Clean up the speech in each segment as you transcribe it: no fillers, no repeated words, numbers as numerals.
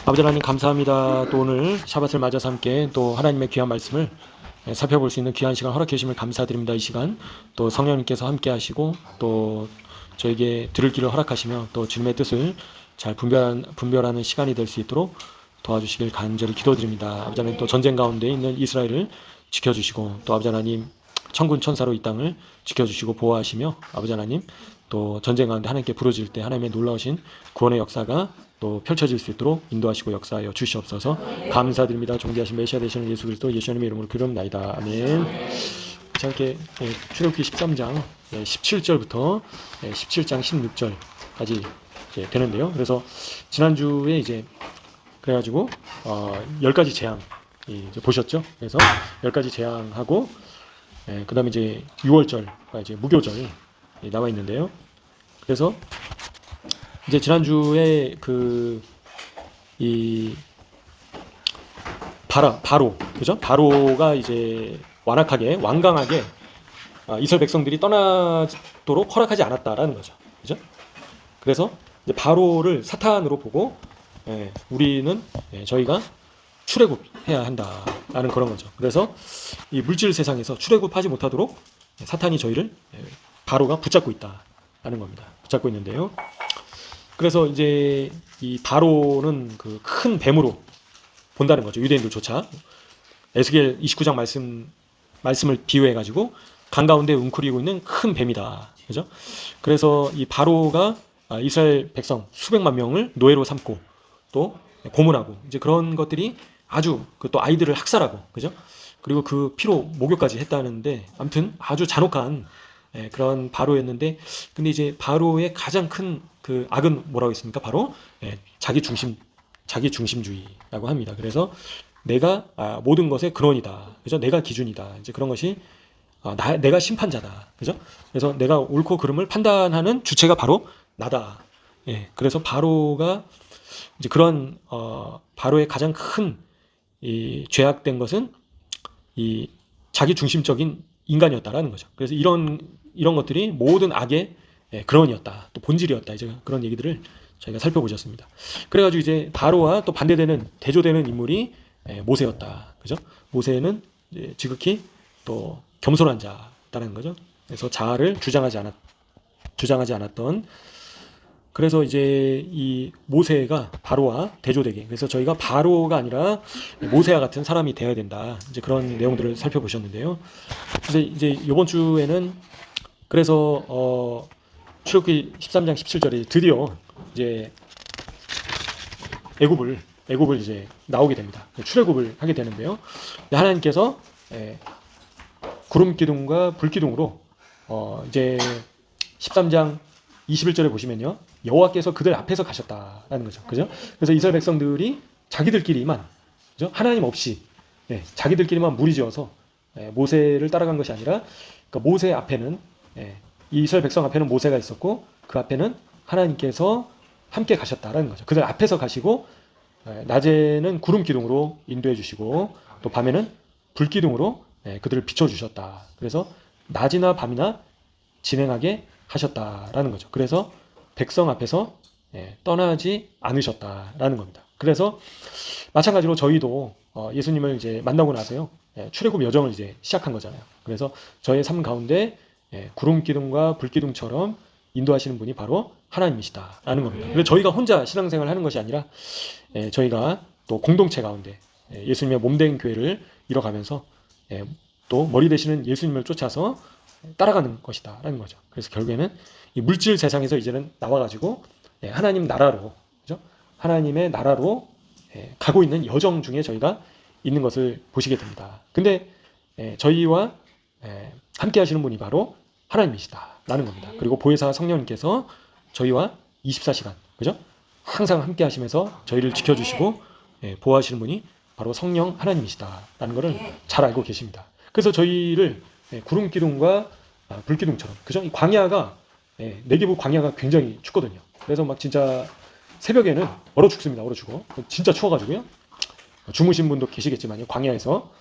아버지 하나님 감사합니다. 또 오늘 샤밧을 맞아서 함께 또 하나님의 귀한 말씀을 살펴볼 수 있는 귀한 시간 허락해 주심을 감사드립니다. 이 시간 또 성령님께서 함께 하시고 또 저에게 들을 길을 허락하시며 또 주님의 뜻을 잘 분별하는 시간이 될 수 있도록 도와주시길 간절히 기도드립니다. 아버지 하나님 또 전쟁 가운데 있는 이스라엘을 지켜주시고 또 아버지 하나님 천군 천사로 이 땅을 지켜주시고 보호하시며 아버지 하나님 또 전쟁 가운데 하나님께 부르짖을 때 하나님의 놀라우신 구원의 역사가 또 펼쳐질 수 있도록 인도하시고 역사하여 주시옵소서. 감사드립니다. 존귀하신 메시아 되시는 예수 그리스도 예수님의 이름으로 기도합나이다. 아멘. 자, 이렇게 출애굽기 13장 17절부터 17장 16절까지 되는데요. 그래서 지난주에 이제 그래가지고 10가지 재앙 이제 보셨죠? 그래서 10가지 재앙하고 그 다음에 이제 6월절과 이제 무교절 나와 있는데요. 그래서 이제 지난주에 이 바로 그죠? 바로가 이제 완강하게 이스라엘 백성들이 떠나도록 허락하지 않았다라는 거죠. 그죠? 그래서 이제 바로를 사탄으로 보고 우리는 저희가 출애굽해야 한다라는 그런 거죠. 그래서 이 물질 세상에서 출애굽하지 못하도록 사탄이 저희를 바로가 붙잡고 있다라는 겁니다. 붙잡고 있는데요. 그래서 이제 이 바로는 그 큰 뱀으로 본다는 거죠. 유대인들조차 에스겔 29장 말씀을 비유해 가지고 강 가운데 웅크리고 있는 큰 뱀이다. 그죠? 그래서 이 바로가 이스라엘 백성 수백만 명을 노예로 삼고 또 고문하고 이제 그런 것들이 아주 또 아이들을 학살하고 그죠? 그리고 그 피로 목욕까지 했다는데 아무튼 아주 잔혹한 그런 바로였는데 근데 이제 바로의 가장 큰 그 악은 뭐라고 했습니까? 바로 자기 중심주의라고 합니다. 그래서 내가 모든 것의 근원이다. 그죠? 내가 기준이다. 이제 그런 것이 내가 심판자다. 그죠? 그래서 내가 옳고 그름을 판단하는 주체가 바로 나다. 그래서 바로가 이제 그런 바로의 가장 큰 이 죄악된 것은 이 자기 중심적인 인간이었다라는 거죠. 그래서 이런 것들이 모든 악의 근원이었다, 또 본질이었다. 이제 그런 얘기들을 저희가 살펴보셨습니다. 그래가지고 이제 바로와 또 반대되는 대조되는 인물이 모세였다. 그죠? 모세는 이제 지극히 또 겸손한 자다라는 거죠. 그래서 자아를 주장하지 않았던. 그래서 이제 이 모세가 바로와 대조되게 그래서 저희가 바로가 아니라 모세와 같은 사람이 되어야 된다. 이제 그런 내용들을 살펴보셨는데요. 근데 이제 이번 주에는 그래서 출애굽기 13장 17절에 드디어 이제 애굽을 이제 나오게 됩니다. 출애굽을 하게 되는데요. 하나님께서 구름 기둥과 불 기둥으로 이제 13장 21절에 보시면요. 여호와께서 그들 앞에서 가셨다라는 거죠. 그죠? 그래서 이스라엘 백성들이 자기들끼리만 그죠? 하나님 없이 자기들끼리만 무리지어서 모세를 따라간 것이 아니라 그러니까 모세 앞에는 이 이스라엘 백성 앞에는 모세가 있었고 그 앞에는 하나님께서 함께 가셨다라는 거죠. 그들 앞에서 가시고 낮에는 구름 기둥으로 인도해 주시고 또 밤에는 불 기둥으로 그들을 비춰 주셨다. 그래서 낮이나 밤이나 진행하게 하셨다라는 거죠. 그래서 백성 앞에서 떠나지 않으셨다라는 겁니다. 그래서 마찬가지로 저희도 예수님을 이제 만나고 나서요 출애굽 여정을 이제 시작한 거잖아요. 그래서 저의 삶 가운데 구름 기둥과 불 기둥처럼 인도하시는 분이 바로 하나님이시다라는 겁니다. 그래서 저희가 혼자 신앙생활을 하는 것이 아니라 저희가 또 공동체 가운데 예수님의 몸된 교회를 이뤄가면서 또 머리 되시는 예수님을 쫓아서 따라가는 것이다라는 거죠. 그래서 결국에는 이 물질 세상에서 이제는 나와가지고 하나님 나라로, 그죠? 하나님의 나라로 가고 있는 여정 중에 저희가 있는 것을 보시게 됩니다. 근데 저희와 함께 하시는 분이 바로 하나님이시다라는 겁니다. 그리고 보혜사 성령님께서 저희와 24시간, 그죠? 항상 함께 하시면서 저희를 지켜주시고 보호하시는 분이 바로 성령 하나님이시다라는 것을 잘 알고 계십니다. 그래서 저희를 구름 기둥과 불 기둥처럼, 그죠? 이 광야가 네게브 광야가 굉장히 춥거든요. 그래서 막 진짜 새벽에는 얼어 죽습니다. 얼어 죽어. 진짜 추워가지고요. 주무신 분도 계시겠지만요. 광야에서.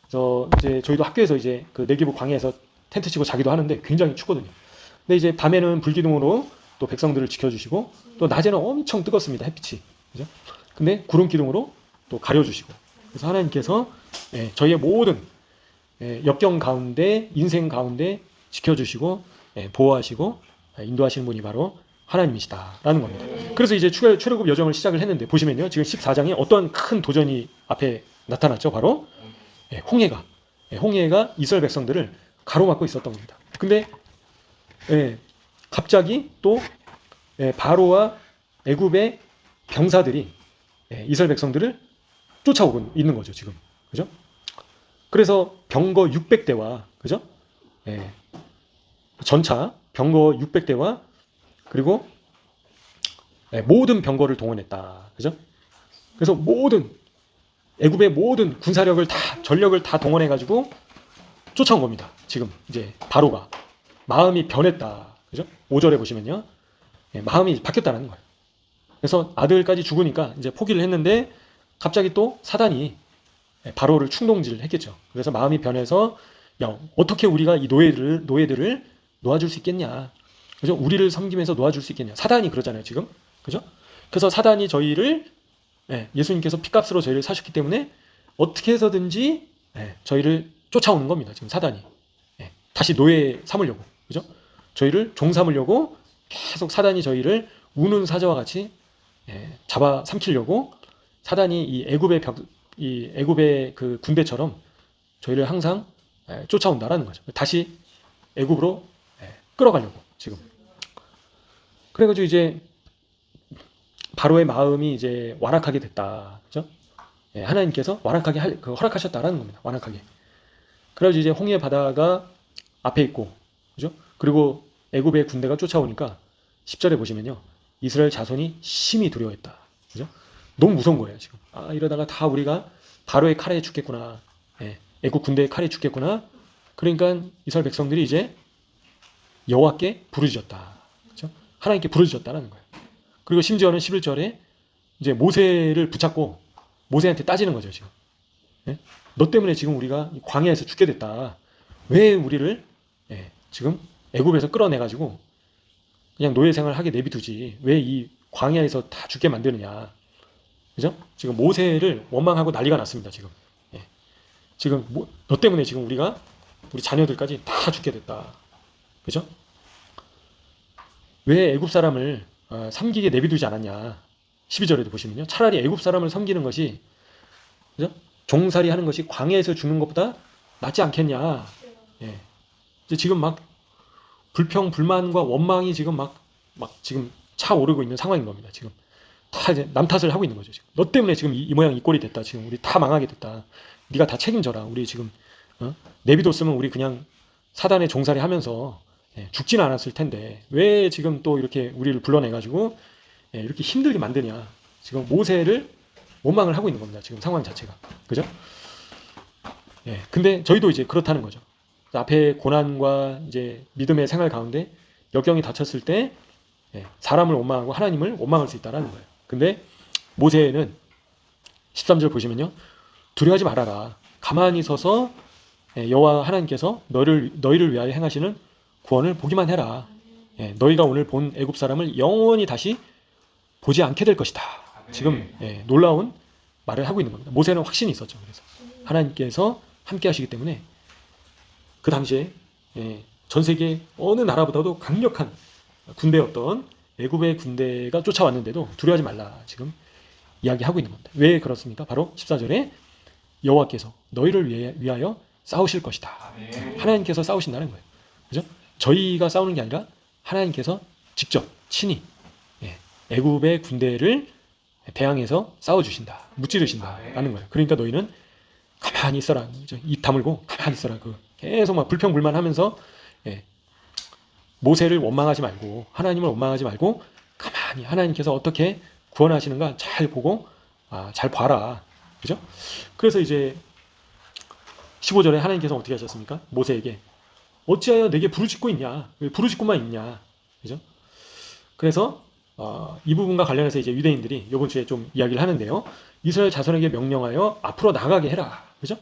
그래서 이제 저희도 학교에서 이제 그 네게브 광야에서 텐트 치고 자기도 하는데 굉장히 춥거든요. 근데 이제 밤에는 불기둥으로 또 백성들을 지켜주시고 또 낮에는 엄청 뜨겁습니다. 햇빛이. 그죠? 근데 구름 기둥으로 또 가려주시고, 그래서 하나님께서 저희의 모든 역경 가운데, 인생 가운데 지켜주시고 보호하시고 인도하시는 분이 바로 하나님이시다라는 겁니다. 그래서 이제 출애굽 여정을 시작을 했는데 보시면요, 지금 14장에 어떤 큰 도전이 앞에 나타났죠. 바로 홍해가 이스라엘 백성들을 가로막고 있었던 겁니다. 근데 갑자기 또 바로와 애굽의 병사들이 이스라엘 백성들을 쫓아오고 있는 거죠, 지금. 그죠? 그래서 병거 600대와, 그죠? 전차 병거 600대와 그리고 모든 병거를 동원했다. 그죠? 그래서 애굽의 모든 군사력을 다, 전력을 다 동원해 가지고 쫓아온 겁니다. 지금 이제 바로가 마음이 변했다. 그죠? 5절에 보시면요. 마음이 바뀌었다는 거예요. 그래서 아들까지 죽으니까 이제 포기를 했는데 갑자기 또 사단이 바로를 충동질을 했겠죠. 그래서 마음이 변해서 야, 어떻게 우리가 이 노예들을 놓아줄 수 있겠냐. 그죠? 우리를 섬기면서 놓아줄 수 있겠냐. 사단이 그러잖아요, 지금. 그죠? 그래서 사단이 저희를 예수님께서 피값으로 저희를 사셨기 때문에 어떻게 해서든지 저희를 쫓아오는 겁니다. 지금 사단이. 다시 노예 삼으려고. 그죠? 저희를 종 삼으려고 계속 사단이 저희를 우는 사자와 같이 잡아 삼키려고 사단이 이 애굽의 그 군대처럼 저희를 항상 쫓아온다라는 거죠. 다시 애굽으로 끌어가려고 지금. 그래가지고 이제 바로의 마음이 이제 완악하게 됐다. 그죠? 하나님께서 완악하게 허락하셨다라는 겁니다. 완악하게. 그래가지고 이제 홍해 바다가 앞에 있고, 그죠? 그리고 애굽의 군대가 쫓아오니까 10절에 보시면요, 이스라엘 자손이 심히 두려워했다. 그죠? 너무 무서운 거예요, 지금. 아, 이러다가 다 우리가 바로의 칼에 죽겠구나. 애굽 군대의 칼에 죽겠구나. 그러니까 이스라엘 백성들이 이제 여호와께 부르짖었다. 그죠? 하나님께 부르짖었다라는 거예요. 그리고 심지어는 11절에 이제 모세를 붙잡고 모세한테 따지는 거죠, 지금. 너 때문에 지금 우리가 광야에서 죽게 됐다. 왜 우리를 지금 애굽에서 끌어내가지고 그냥 노예 생활을 하게 내비두지. 왜 이 광야에서 다 죽게 만드느냐. 그죠? 지금 모세를 원망하고 난리가 났습니다, 지금. 지금 너 때문에 지금 우리 자녀들까지 다 죽게 됐다. 그죠? 왜 애굽 사람을 섬기게 내비두지 않았냐. 12절에도 보시면요. 차라리 애굽 사람을 섬기는 것이, 그죠? 종살이 하는 것이 광야에서 죽는 것보다 낫지 않겠냐. 이제 지금 막 불평, 불만과 원망이 지금 막 지금 차오르고 있는 상황인 겁니다. 지금 다 이제 남 탓을 하고 있는 거죠. 지금 너 때문에 지금 이 모양 이 꼴이 됐다. 지금 우리 다 망하게 됐다. 네가 다 책임져라. 우리 지금 내비뒀으면 우리 그냥 사단의 종살이 하면서 죽지는 않았을 텐데 왜 지금 또 이렇게 우리를 불러내가지고 이렇게 힘들게 만드냐. 지금 모세를 원망을 하고 있는 겁니다. 지금 상황 자체가. 그죠? 근데 저희도 이제 그렇다는 거죠. 앞에 고난과 이제 믿음의 생활 가운데 역경이 닥쳤을 때 사람을 원망하고 하나님을 원망할 수 있다는 거예요. 근데 모세는 13절 보시면요. 두려워하지 말아라. 가만히 서서 여호와 하나님께서 너희를 위하여 행하시는 구원을 보기만 해라. 너희가 오늘 본 애굽 사람을 영원히 다시 보지 않게 될 것이다. 지금 놀라운 말을 하고 있는 겁니다. 모세는 확신이 있었죠. 그래서 하나님께서 함께 하시기 때문에 그 당시에 전 세계 어느 나라보다도 강력한 군대였던 애굽의 군대가 쫓아왔는데도 두려워하지 말라. 지금 이야기하고 있는 겁니다. 왜 그렇습니까? 바로 14절에 여호와께서 너희를 위하여 싸우실 것이다. 하나님께서 싸우신다는 거예요. 그죠? 저희가 싸우는 게 아니라 하나님께서 직접 친히 애굽의 군대를 대항해서 싸워주신다. 무찌르신다라는 거예요. 그러니까 너희는 가만히 있어라. 입 다물고 가만히 있어라. 계속 막 불평불만하면서 모세를 원망하지 말고 하나님을 원망하지 말고 가만히 하나님께서 어떻게 구원하시는가 잘 보고 잘 봐라. 그죠? 그래서 이제 15절에 하나님께서 어떻게 하셨습니까? 모세에게 어찌하여 내게 부르짖고 있냐? 왜 부르짖고만 있냐? 그죠? 그래서 이 부분과 관련해서 이제 유대인들이 이번 주에 좀 이야기를 하는데요. 이스라엘 자손에게 명령하여 앞으로 나가게 해라. 그죠?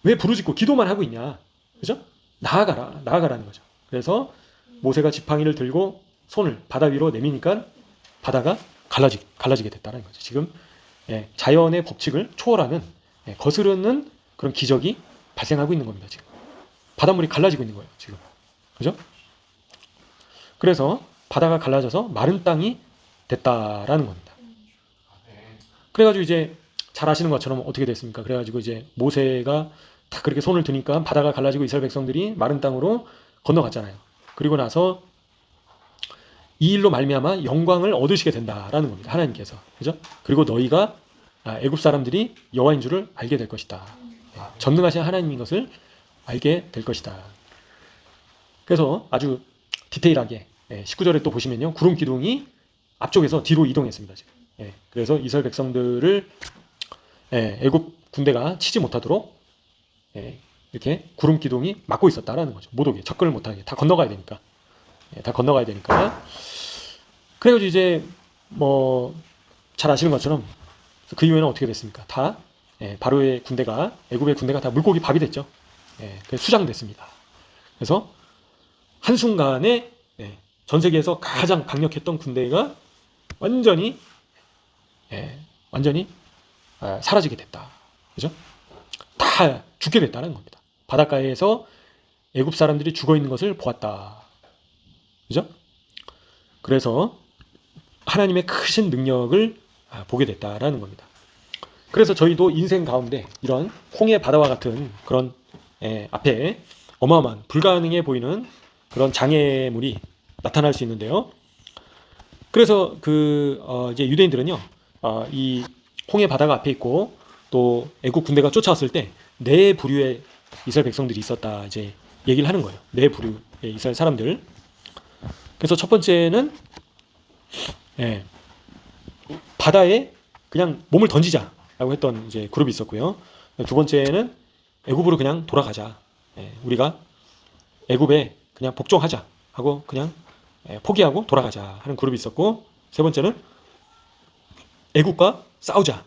왜 부르짖고 기도만 하고 있냐? 그죠? 나아가라는 거죠. 그래서 모세가 지팡이를 들고 손을 바다 위로 내미니까 바다가 갈라지게 됐다는 거죠. 지금 자연의 법칙을 초월하는 거스르는 그런 기적이 발생하고 있는 겁니다. 지금 바닷물이 갈라지고 있는 거예요. 지금 그죠? 그래서 바다가 갈라져서 마른 땅이 됐다라는 겁니다. 그래가지고 이제 잘 아시는 것처럼 어떻게 됐습니까? 그래가지고 이제 모세가 다 그렇게 손을 드니까 바다가 갈라지고 이스라엘 백성들이 마른 땅으로 건너갔잖아요. 그리고 나서 이 일로 말미암아 영광을 얻으시게 된다라는 겁니다. 하나님께서. 그죠? 그리고 너희가 애굽 사람들이 여호와인 줄을 알게 될 것이다. 전능하신 하나님인 것을 알게 될 것이다. 그래서 아주 디테일하게 19절에 또 보시면요. 구름 기둥이 앞쪽에서 뒤로 이동했습니다. 지금. 그래서 이스라엘 백성들을 애굽 군대가 치지 못하도록 이렇게 구름 기둥이 막고 있었다라는 거죠. 못 오게, 접근을 못하게. 다 건너가야 되니까. 다 건너가야 되니까. 그래가지고 이제 뭐 잘 아시는 것처럼 그 이후에는 어떻게 됐습니까? 다 바로의 군대가, 애굽의 군대가 다 물고기 밥이 됐죠. 그래서 수장됐습니다. 그래서 한순간에 전 세계에서 가장 강력했던 군대가 완전히 사라지게 됐다. 그죠? 다 죽게 됐다는 겁니다. 바닷가에서 애굽 사람들이 죽어 있는 것을 보았다. 그죠? 그래서 하나님의 크신 능력을 보게 됐다라는 겁니다. 그래서 저희도 인생 가운데 이런 홍해 바다와 같은 그런 앞에 어마어마한 불가능해 보이는 그런 장애물이 나타날 수 있는데요. 그래서 이제 유대인들은요, 이 홍해 바다가 앞에 있고 또 애국 군대가 쫓아왔을 때 네 부류의 이스라엘 백성들이 있었다 이제 얘기를 하는 거예요. 네 부류의 이스라엘 사람들. 그래서 첫 번째는 바다에 그냥 몸을 던지자라고 했던 이제 그룹이 있었고요. 두 번째는 애굽으로 그냥 돌아가자. 우리가 애굽에 그냥 복종하자 하고 그냥 포기하고 돌아가자 하는 그룹이 있었고, 세 번째는 애굽과 싸우자.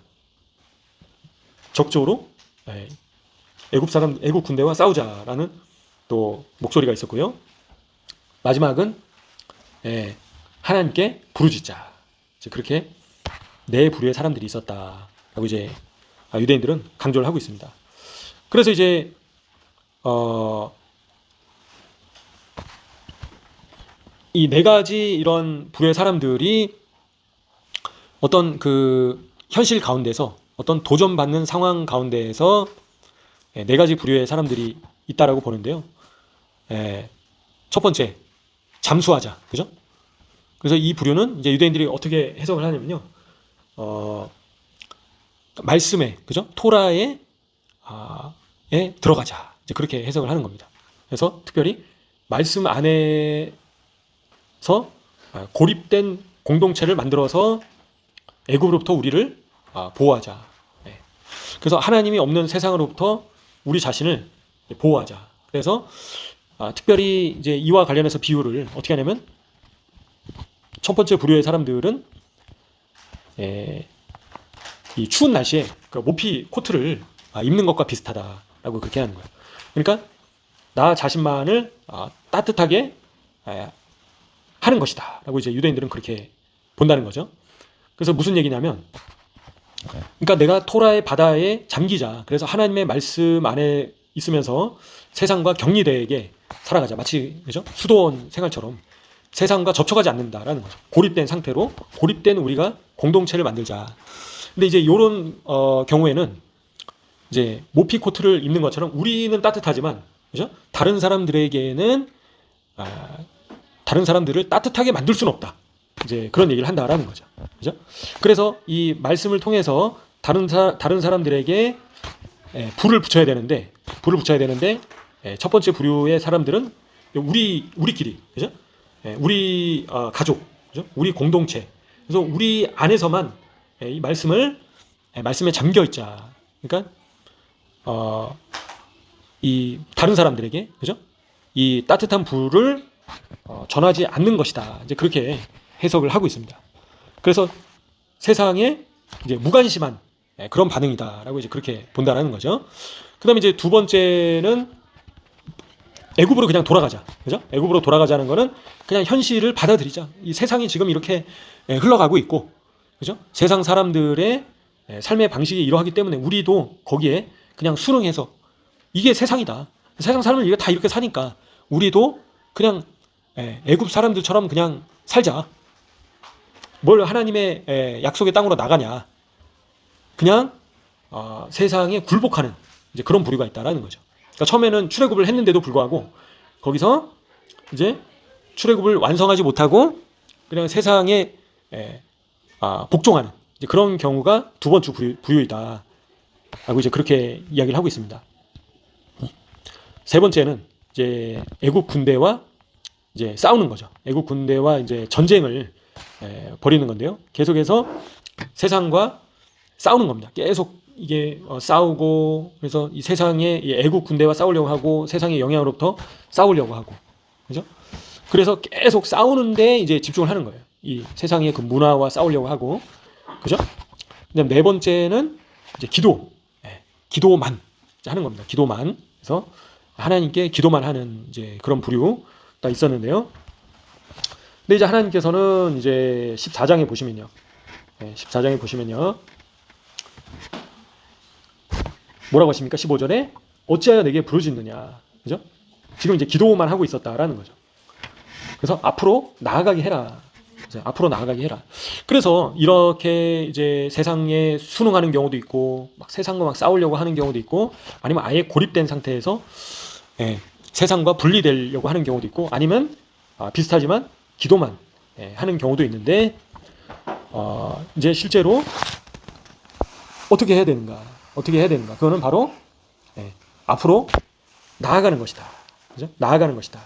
적극적으로 애굽 군대와 싸우자라는 또 목소리가 있었고요. 마지막은 하나님께 부르짖자. 이제 그렇게 네 부류의 사람들이 있었다라고 이제 유대인들은 강조를 하고 있습니다. 그래서 이제 이 네 가지 이런 부류의 사람들이 어떤 그 현실 가운데서 어떤 도전받는 상황 가운데에서 네 가지 부류의 사람들이 있다라고 보는데요. 첫 번째, 잠수하자. 그죠? 그래서 이 부류는 이제 유대인들이 어떻게 해석을 하냐면요. 말씀에, 그죠? 토라에 들어가자. 이제 그렇게 해석을 하는 겁니다. 그래서 특별히 말씀 안에서 고립된 공동체를 만들어서 애굽으로부터 우리를 보호하자. 그래서 하나님이 없는 세상으로부터 우리 자신을 보호하자. 그래서 특별히 이제 이와 관련해서 비유를 어떻게 하냐면, 첫 번째 부류의 사람들은 이 추운 날씨에 그 모피 코트를 입는 것과 비슷하다라고 그렇게 하는 거예요. 그러니까 나 자신만을 따뜻하게 하는 것이다라고 이제 유대인들은 그렇게 본다는 거죠. 그래서 무슨 얘기냐면, 그러니까 내가 토라의 바다에 잠기자. 그래서 하나님의 말씀 안에 있으면서 세상과 격리되게 살아가자. 마치 그죠? 수도원 생활처럼 세상과 접촉하지 않는다라는 거죠. 고립된 상태로, 고립된 우리가 공동체를 만들자. 근데 이제 이런 경우에는 이제 모피 코트를 입는 것처럼 우리는 따뜻하지만, 그죠? 다른 사람들에게는 다른 사람들을 따뜻하게 만들 수는 없다. 이제 그런 얘기를 한다라는 거죠. 그죠? 그래서 이 말씀을 통해서 다른 사람들에게 불을 붙여야 되는데 첫 번째 부류의 사람들은 우리끼리, 그죠? 우리 가족, 그죠? 우리 공동체. 그래서 우리 안에서만 이 말씀에 잠겨 있자. 그러니까 이 다른 사람들에게, 그죠? 이 따뜻한 불을 전하지 않는 것이다. 이제 그렇게 해석을 하고 있습니다. 그래서 세상에 이제 무관심한 그런 반응이다라고 이제 그렇게 본다라는 거죠. 그다음에 이제 두 번째는 애굽으로 그냥 돌아가자. 그죠? 애굽으로 돌아가자는 거는 그냥 현실을 받아들이자. 이 세상이 지금 이렇게 흘러가고 있고, 그죠? 세상 사람들의 삶의 방식이 이러하기 때문에 우리도 거기에 그냥 순응해서 이게 세상이다. 세상 사람을 이거 다 이렇게 사니까 우리도 그냥 애굽 사람들처럼 그냥 살자. 뭘 하나님의 약속의 땅으로 나가냐. 그냥 세상에 굴복하는 이제 그런 부류가 있다라는 거죠. 그러니까 처음에는 출애굽을 했는데도 불구하고 거기서 이제 출애굽을 완성하지 못하고 그냥 세상에 복종하는 이제 그런 경우가 두 번째 부류이다. 라고 이제 그렇게 이야기를 하고 있습니다. 세 번째는 이제 애국 군대와 이제 싸우는 거죠. 애국 군대와 이제 전쟁을 벌이는 건데요. 계속해서 세상과 싸우는 겁니다. 계속 이게 싸우고 그래서 이 세상의 애국 군대와 싸우려고 하고 세상의 영향으로부터 싸우려고 하고 그죠? 그래서 계속 싸우는데 이제 집중을 하는 거예요. 이 세상의 그 문화와 싸우려고 하고 그죠? 그다음 네 번째는 이제 기도만 하는 겁니다. 기도만. 그래서 하나님께 기도만 하는 이제 그런 부류가 있었는데요. 근데 이제 하나님께서는 이제 14장에 보시면요. 14장에 보시면요. 뭐라고 하십니까? 15절에 어찌하여 내게 부르짖느냐. 그죠? 지금 이제 기도만 하고 있었다라는 거죠. 그래서 앞으로 나아가게 해라. 앞으로 나아가게 해라. 그래서 이렇게 이제 세상에 순응하는 경우도 있고, 막 세상과 막 싸우려고 하는 경우도 있고, 아니면 아예 고립된 상태에서 세상과 분리되려고 하는 경우도 있고, 아니면 비슷하지만 기도만 하는 경우도 있는데, 이제 실제로 어떻게 해야 되는가? 어떻게 해야 되는가? 그거는 바로 앞으로 나아가는 것이다. 그죠? 나아가는 것이다.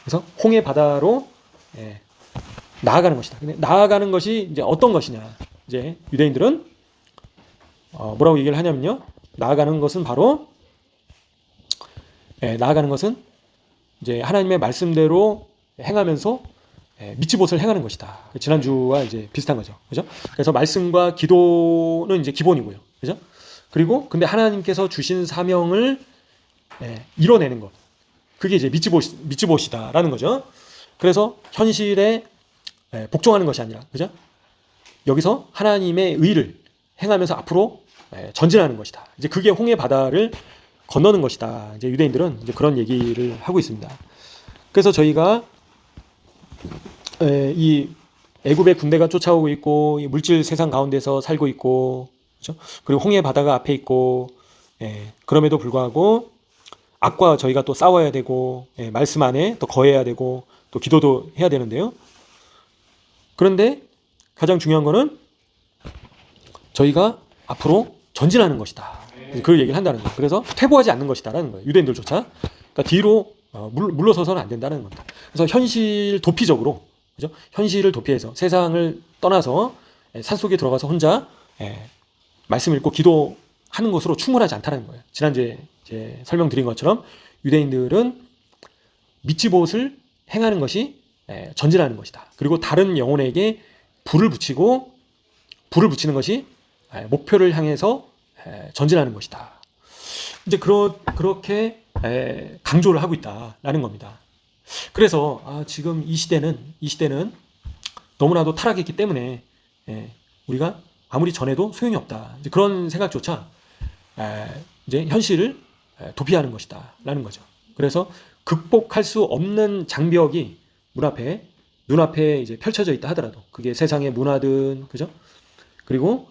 그래서 홍해 바다로 나아가는 것이다. 근데 나아가는 것이 이제 어떤 것이냐? 이제 유대인들은 뭐라고 얘기를 하냐면요. 나아가는 것은 바로 나아가는 것은 이제 하나님의 말씀대로 행하면서 미치봇을 행하는 것이다. 지난주와 이제 비슷한 거죠. 그죠? 그래서 말씀과 기도는 이제 기본이고요. 그죠? 그리고 근데 하나님께서 주신 사명을 이뤄내는 것. 그게 이제 미치봇이다라는 거죠. 그래서 현실에 복종하는 것이 아니라, 그죠? 여기서 하나님의 의를 행하면서 앞으로 전진하는 것이다. 이제 그게 홍해 바다를 건너는 것이다. 이제 유대인들은 이제 그런 얘기를 하고 있습니다. 그래서 저희가 이 애굽의 군대가 쫓아오고 있고, 이 물질 세상 가운데서 살고 있고, 그죠? 그리고 홍해 바다가 앞에 있고, 그럼에도 불구하고 악과 저희가 또 싸워야 되고, 말씀 안에 또 거해야 되고, 또 기도도 해야 되는데요. 그런데 가장 중요한 거는 저희가 앞으로 전진하는 것이다. 그걸 얘기를 한다는 거예요. 그래서 퇴보하지 않는 것이다라는 거예요. 유대인들조차. 그러니까 뒤로 물러서서는 안 된다는 겁니다. 그래서 현실 도피적으로, 그죠? 현실을 도피해서 세상을 떠나서 산속에 들어가서 혼자 말씀 읽고 기도하는 것으로 충분하지 않다는 거예요. 지난주에 이제 설명드린 것처럼 유대인들은 미치봇을 행하는 것이 전진하는 것이다. 그리고 다른 영혼에게 불을 붙이는 것이 목표를 향해서 전진하는 것이다. 이제 그렇게 강조를 하고 있다라는 겁니다. 그래서 지금 이 시대는 너무나도 타락했기 때문에 우리가 아무리 전해도 소용이 없다. 이제 그런 생각조차 이제 현실을 도피하는 것이다라는 거죠. 그래서 극복할 수 없는 장벽이 눈앞에 이제 펼쳐져 있다 하더라도 그게 세상의 문화든 그죠? 그리고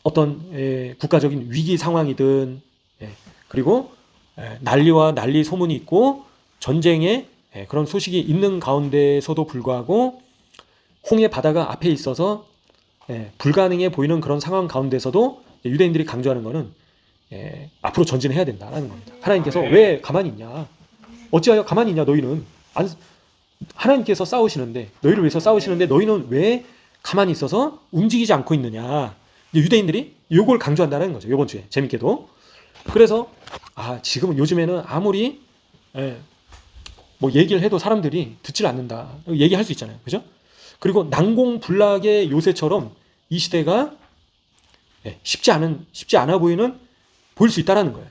어떤 국가적인 위기 상황이든 그리고 난리와 난리 소문이 있고 전쟁의 그런 소식이 있는 가운데서도 불구하고 홍해 바다가 앞에 있어서 불가능해 보이는 그런 상황 가운데서도 유대인들이 강조하는 것은 앞으로 전진해야 된다라는 겁니다. 하나님께서 왜 가만히 있냐? 어찌하여 가만히 있냐? 너희는 하나님께서 싸우시는데 너희를 위해서 싸우시는데 너희는 왜 가만히 있어서 움직이지 않고 있느냐? 유대인들이 이걸 강조한다는 거죠. 이번 주에 재밌게도. 그래서 지금 요즘에는 아무리 뭐 얘기를 해도 사람들이 듣질 않는다. 얘기할 수 있잖아요. 그죠? 그리고 난공불락의 요새처럼 이 시대가 쉽지 않아 보일 수 있다라는 거예요.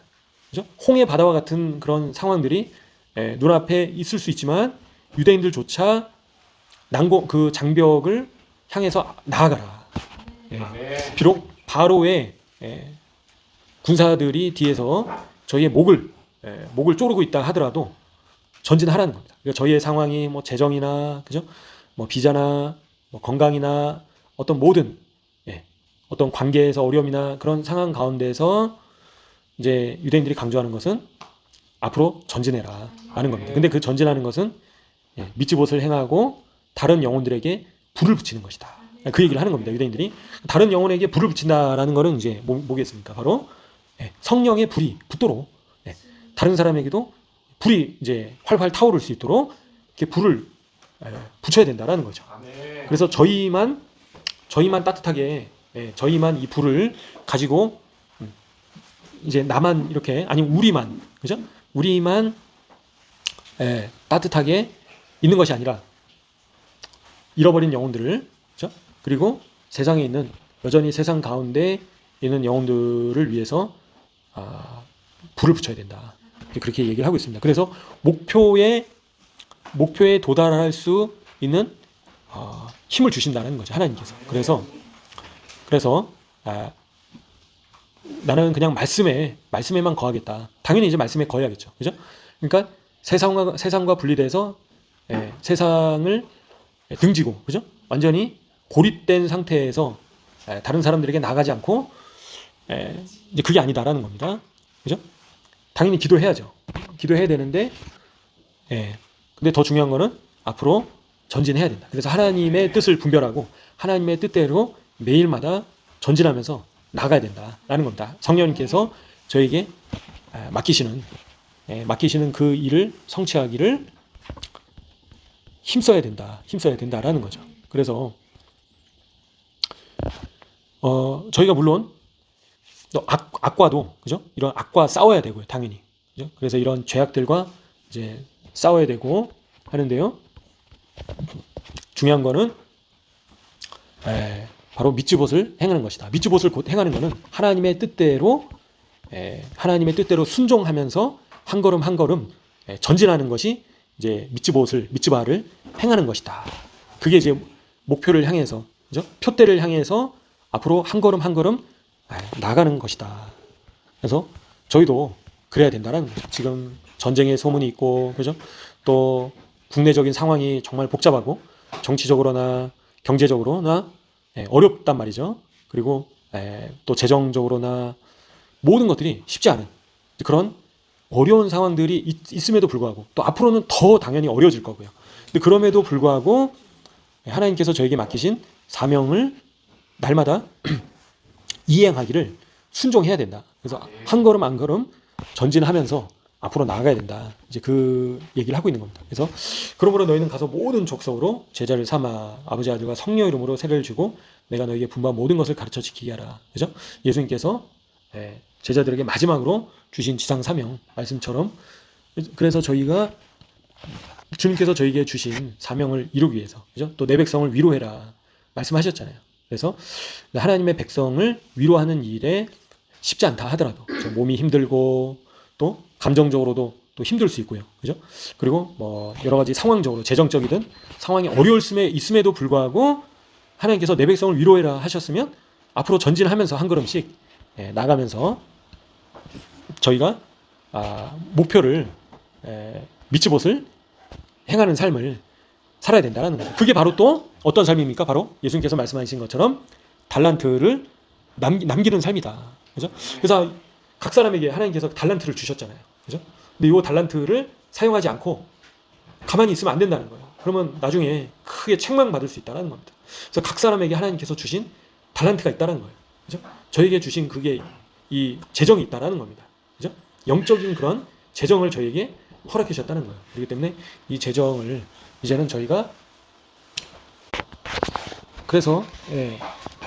그죠? 홍해 바다와 같은 그런 상황들이 눈앞에 있을 수 있지만 유대인들조차 그 장벽을 향해서 나아가라. 비록 바로의 군사들이 뒤에서 저희의 목을 조르고 있다 하더라도 전진하라는 겁니다. 그러니까 저희의 상황이 뭐 재정이나 그죠? 뭐 비자나 뭐 건강이나 어떤 모든 어떤 관계에서 어려움이나 그런 상황 가운데서 이제 유대인들이 강조하는 것은 앞으로 전진해라 라는 겁니다. 근데 그 전진하는 것은 미츠봇을 행하고 다른 영혼들에게 불을 붙이는 것이다. 그 얘기를 하는 겁니다. 유대인들이 다른 영혼에게 불을 붙인다라는 것은 이제 뭐겠습니까? 바로 성령의 불이 붙도록 다른 사람에게도 불이 이제 활활 타오를 수 있도록 이렇게 불을 붙여야 된다라는 거죠. 그래서 저희만 따뜻하게 저희만 이 불을 가지고 이제 나만 이렇게 아니면 우리만 그죠? 우리만 따뜻하게 있는 것이 아니라 잃어버린 영혼들을 그죠? 그리고 세상에 있는 여전히 세상 가운데 있는 영혼들을 위해서 불을 붙여야 된다. 그렇게 얘기를 하고 있습니다. 그래서 목표에 도달할 수 있는 힘을 주신다는 거죠. 하나님께서. 그래서 나는 그냥 말씀에만 거하겠다. 당연히 이제 말씀에 거해야겠죠. 그죠? 그러니까 세상과 분리돼서 세상을 등지고 그죠? 완전히 고립된 상태에서 다른 사람들에게 나가지 않고 이제 그게 아니다라는 겁니다. 그죠? 당연히 기도해야죠. 기도해야 되는데 근데 더 중요한 거는 앞으로 전진해야 된다. 그래서 하나님의 뜻을 분별하고 하나님의 뜻대로 매일마다 전진하면서 나가야 된다라는 겁니다. 성령님께서 저에게 맡기시는 그 일을 성취하기를 힘써야 된다라는 거죠. 그래서 저희가 물론 또 악과도 그죠? 이런 악과 싸워야 되고요, 당연히. 그죠? 그래서 이런 죄악들과 이제 싸워야 되고 하는데요. 중요한 거는 바로 미츠봇을 행하는 것이다. 미츠봇을 곧 행하는 것은 하나님의 뜻대로 순종하면서 한 걸음 한 걸음 전진하는 것이 이제 미츠바를 행하는 것이다. 그게 이제 목표를 향해서 그죠? 표대를 향해서 앞으로 한 걸음 한 걸음 나가는 것이다. 그래서 저희도 그래야 된다는 거죠. 지금 전쟁의 소문이 있고 그죠? 또 국내적인 상황이 정말 복잡하고 정치적으로나 경제적으로나 어렵단 말이죠. 그리고 또 재정적으로나 모든 것들이 쉽지 않은 그런 어려운 상황들이 있음에도 불구하고 또 앞으로는 더 당연히 어려워질 거고요. 근데 그럼에도 불구하고 하나님께서 저에게 맡기신 사명을 날마다 이행하기를 순종해야 된다. 그래서 한 걸음 한 걸음 전진하면서 앞으로 나아가야 된다. 이제 그 얘기를 하고 있는 겁니다. 그래서 그러므로 너희는 가서 모든 족속으로 제자를 삼아 아버지 아들과 성령 이름으로 세례를 주고 내가 너희에게 분부한 모든 것을 가르쳐 지키게 하라. 그죠? 예수님께서 제자들에게 마지막으로 주신 지상 사명 말씀처럼 그래서 저희가 주님께서 저희에게 주신 사명을 이루기 위해서 그죠? 또 내 백성을 위로해라 말씀하셨잖아요. 그래서 하나님의 백성을 위로하는 일에 쉽지 않다 하더라도 몸이 힘들고 또 감정적으로도 또 힘들 수 있고요. 그죠? 그리고 뭐 여러 가지 상황적으로 재정적이든 상황이 어려울 수에 있음에도 불구하고 하나님께서 내 백성을 위로해라 하셨으면 앞으로 전진하면서 한 걸음씩 나가면서 저희가 목표를 미츠봇을 행하는 삶을 살아야 된다는 거예요. 그게 바로 또 어떤 삶입니까? 바로 예수님께서 말씀하신 것처럼 달란트를 남기는 삶이다. 그죠? 그래서 각 사람에게 하나님께서 달란트를 주셨잖아요. 그죠? 근데 이 달란트를 사용하지 않고 가만히 있으면 안 된다는 거예요. 그러면 나중에 크게 책망받을 수 있다는 겁니다. 그래서 각 사람에게 하나님께서 주신 달란트가 있다는 거예요. 그죠? 저에게 주신 그게 이 재정이 있다는 겁니다. 그죠? 영적인 그런 재정을 저에게 허락해 주셨다는 거예요. 그렇기 때문에 이 재정을 이제는 저희가 그래서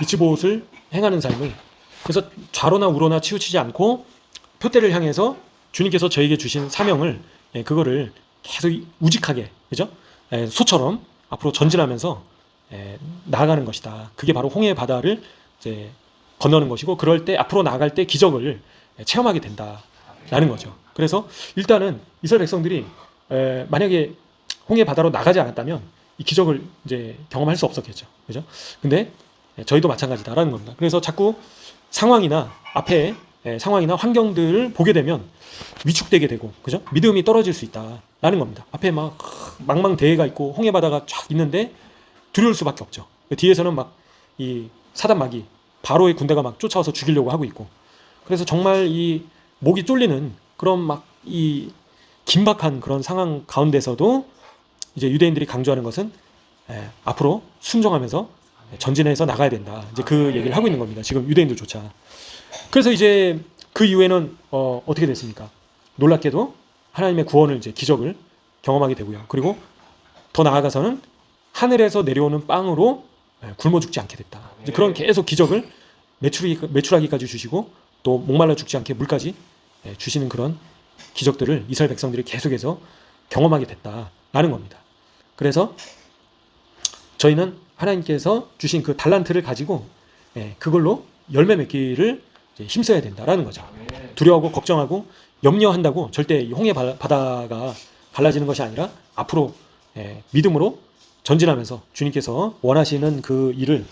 미츠봇을 행하는 삶을 그래서 좌로나 우로나 치우치지 않고 표대를 향해서 주님께서 저에게 주신 사명을 그거를 계속 우직하게 그죠? 소처럼 앞으로 전진하면서 나아가는 것이다. 그게 바로 홍해 바다를 이제 건너는 것이고 그럴 때 앞으로 나아갈 때 기적을 체험하게 된다라는 거죠. 그래서 일단은 이스라엘 백성들이 만약에 홍해 바다로 나가지 않았다면 이 기적을 이제 경험할 수 없었겠죠. 그죠? 근데 저희도 마찬가지다라는 겁니다. 그래서 자꾸 상황이나 앞에 상황이나 환경들을 보게 되면 위축되게 되고, 그죠? 믿음이 떨어질 수 있다라는 겁니다. 앞에 막 망망대해가 있고 홍해 바다가 쫙 있는데 두려울 수밖에 없죠. 뒤에서는 막 이 사단 마귀 바로의 군대가 막 쫓아와서 죽이려고 하고 있고, 그래서 정말 이 목이 쫄리는 그런 막 이 긴박한 그런 상황 가운데서도 이제 유대인들이 강조하는 것은 앞으로 순종하면서 전진해서 나가야 된다. 이제 그 얘기를 하고 있는 겁니다. 지금 유대인들조차. 그래서 이제 그 이후에는 어떻게 됐습니까? 놀랍게도 하나님의 구원을 이제 기적을 경험하게 되고요. 그리고 더 나아가서는 하늘에서 내려오는 빵으로 굶어 죽지 않게 됐다. 이제 그런 계속 기적을 메추라기까지 주시고 또 목말라 죽지 않게 물까지 주시는 그런 기적들을 이스라엘 백성들이 계속해서 경험하게 됐다라는 겁니다. 그래서 저희는 하나님께서 주신 그 달란트를 가지고 그걸로 열매 맺기를 힘써야 된다라는 거죠. 두려워하고 걱정하고 염려한다고 절대 홍해 바다가 갈라지는 것이 아니라 앞으로 믿음으로 전진하면서 주님께서 원하시는 그 일을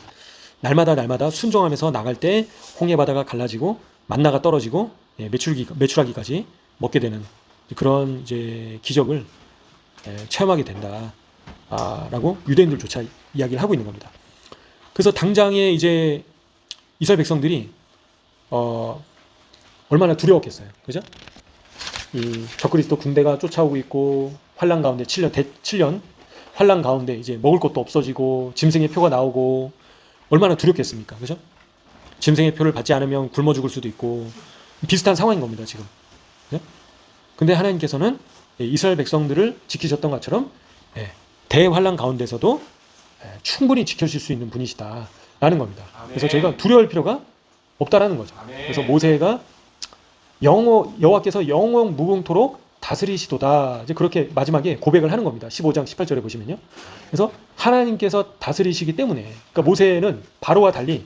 날마다 순종하면서 나갈 때 홍해 바다가 갈라지고 만나가 떨어지고 메추라기까지 먹게 되는 그런 이제 기적을 체험하게 된다라고 유대인들조차 이야기를 하고 있는 겁니다. 그래서 당장에 이제 이스라엘 백성들이 얼마나 두려웠겠어요, 그죠? 이 적그리스도 군대가 쫓아오고 있고 환란 가운데 7년 환란 가운데 이제 먹을 것도 없어지고 짐승의 표가 나오고 얼마나 두렵겠습니까, 그죠? 짐승의 표를 받지 않으면 굶어 죽을 수도 있고 비슷한 상황인 겁니다, 지금. 그죠? 근데 하나님께서는 이스라엘 백성들을 지키셨던 것처럼 대환란 가운데서도 충분히 지켜줄 수 있는 분이시다라는 겁니다. 그래서 저희가 두려울 필요가 없다라는 거죠. 그래서 모세가 여호와께서 영원 무궁토록 다스리시도다. 이제 그렇게 마지막에 고백을 하는 겁니다. 15장 18절에 보시면요. 그래서 하나님께서 다스리시기 때문에, 그러니까 모세는 바로와 달리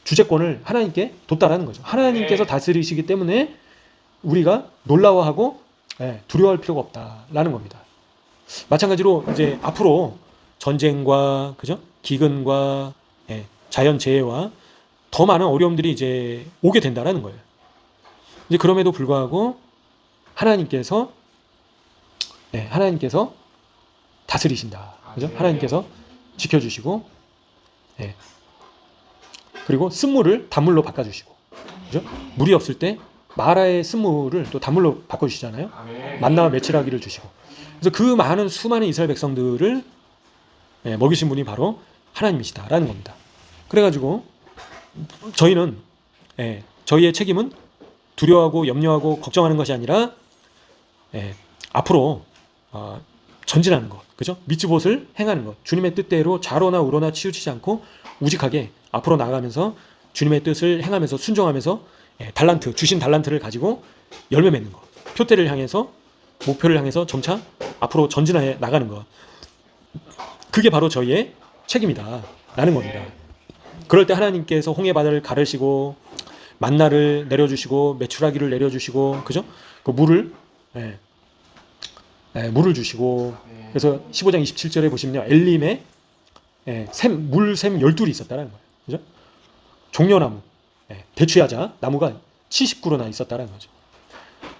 주재권을 하나님께 뒀다라는 거죠. 하나님께서 다스리시기 때문에 우리가 놀라워하고 두려워할 필요가 없다라는 겁니다. 마찬가지로 이제 앞으로 전쟁과 그죠? 기근과 자연 재해와 더 많은 어려움들이 이제 오게 된다라는 거예요. 이제 그럼에도 불구하고 하나님께서 다스리신다. 그죠? 하나님께서 지켜주시고, 그리고 쓴물을 단물로 바꿔주시고, 그죠? 물이 없을 때 마라의 쓴물을 또 단물로 바꿔주시잖아요. 만나와 메추라기를 주시고. 그래서 그 많은 수많은 이스라엘 백성들을 먹이신 분이 바로 하나님이시다라는 겁니다. 그래가지고 저희는 저희의 책임은 두려워하고 염려하고 걱정하는 것이 아니라 앞으로 전진하는 것, 그죠? 미츠봇을 행하는 것, 주님의 뜻대로 좌로나 우로나 치우치지 않고 우직하게 앞으로 나아가면서 주님의 뜻을 행하면서 순종하면서 달란트, 주신 달란트를 가지고 열매 맺는 것, 표대를 향해서 목표를 향해서 점차 앞으로 전진해 나가는 것, 그게 바로 저희의 책임이다라는 겁니다. 그럴 때 하나님께서 홍해 바다를 가르시고 만나를 내려주시고 메추라기를 내려주시고, 그죠? 그 물을 주시고, 그래서 15장 27절에 보시면요, 엘림에 물샘 12이 있었다는 거예요, 그죠? 종려나무, 대추야자 나무가 70그루나 있었다는 거죠.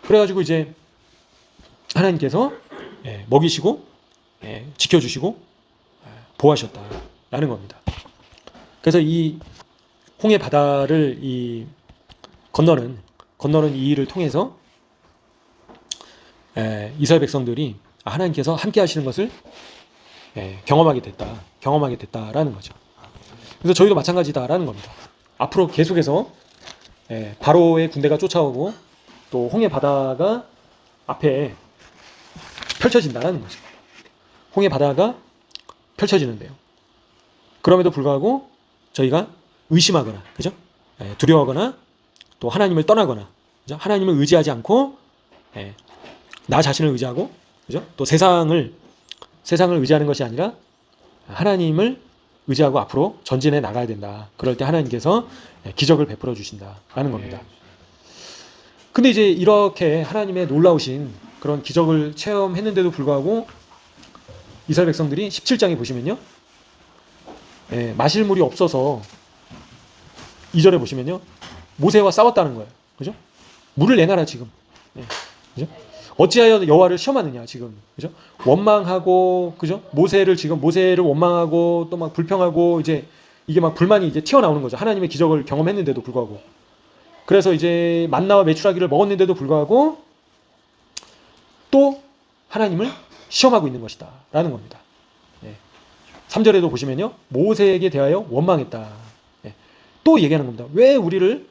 그래가지고 이제 하나님께서 먹이시고 지켜주시고 보호하셨다라는 겁니다. 그래서 이 홍해 바다를 건너는 이 일을 통해서 이스라엘 백성들이 하나님께서 함께 하시는 것을 경험하게 됐다라는 거죠. 그래서 저희도 마찬가지다라는 겁니다. 앞으로 계속해서 바로의 군대가 쫓아오고 또 홍해 바다가 앞에 펼쳐진다라는 거죠. 홍해 바다가 펼쳐지는데요. 그럼에도 불구하고 저희가 의심하거나, 그죠? 두려워하거나 또 하나님을 떠나거나, 그죠? 하나님을 의지하지 않고 나 자신을 의지하고, 그죠? 또 세상을 의지하는 것이 아니라 하나님을 의지하고 앞으로 전진해 나가야 된다. 그럴 때 하나님께서 기적을 베풀어 주신다라는 겁니다. 근데 이제 이렇게 하나님의 놀라우신 그런 기적을 체험했는데도 불구하고 이스라엘 백성들이 17장에 보시면요, 마실 물이 없어서 2절에 보시면요. 모세와 싸웠다는 거예요. 그죠? 물을 내놔라 지금. 예. 그죠? 어찌하여 여호와를 시험하느냐 지금. 그죠? 원망하고 그죠? 모세를 원망하고 또 막 불평하고 이제 이게 막 불만이 이제 튀어나오는 거죠. 하나님의 기적을 경험했는데도 불구하고. 그래서 이제 만나와 메추라기를 먹었는데도 불구하고 또 하나님을 시험하고 있는 것이다 라는 겁니다. 예. 3절에도 보시면요. 모세에게 대하여 원망했다. 예. 또 얘기하는 겁니다. 왜 우리를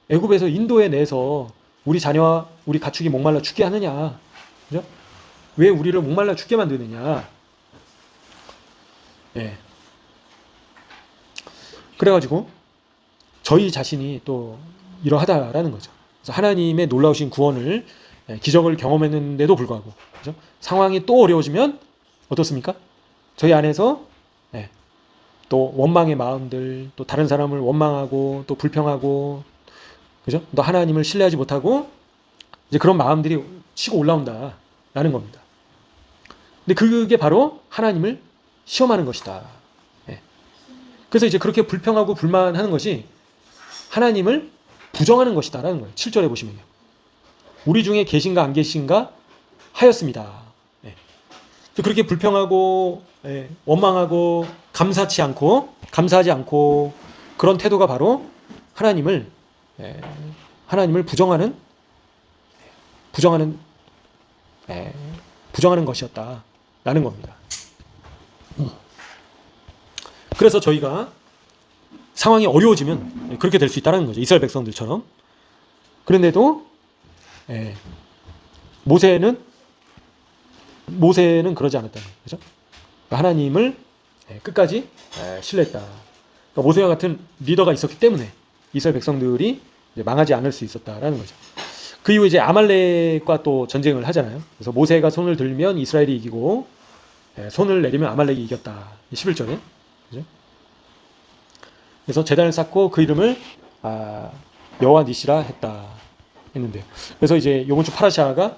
애굽에서 인도에 내서 우리 자녀와 우리 가축이 목말라 죽게 하느냐. 그죠? 왜 우리를 목말라 죽게 만드느냐. 예. 그래가지고 저희 자신이 또 이러하다라는 거죠. 그래서 하나님의 놀라우신 구원을 기적을 경험했는데도 불구하고 그죠? 상황이 또 어려워지면 어떻습니까? 저희 안에서 또 원망의 마음들, 또 다른 사람을 원망하고 또 불평하고 그죠? 또 하나님을 신뢰하지 못하고 이제 그런 마음들이 치고 올라온다라는 겁니다. 근데 그게 바로 하나님을 시험하는 것이다. 그래서 이제 그렇게 불평하고 불만하는 것이 하나님을 부정하는 것이다라는 거예요. 7절에 보시면요. 우리 중에 계신가 안 계신가 하였습니다. 그렇게 불평하고 원망하고 감사하지 않고 그런 태도가 바로 하나님을 부정하는 것이었다라는 겁니다. 그래서 저희가 상황이 어려워지면 그렇게 될 수 있다는 거죠. 이스라엘 백성들처럼. 그런데도 모세는 그러지 않았다는 거죠. 하나님을 끝까지 신뢰했다. 그러니까 모세와 같은 리더가 있었기 때문에 이스라엘 백성들이 망하지 않을 수 있었다라는 거죠. 그 이후 이제 아말렉과 또 전쟁을 하잖아요. 그래서 모세가 손을 들면 이스라엘이 이기고 손을 내리면 아말렉이 이겼다. 11절에. 그죠? 그래서 제단을 쌓고 그 이름을 여호와 니시라 했다 했는데요. 그래서 이제 이번 주 파라샤가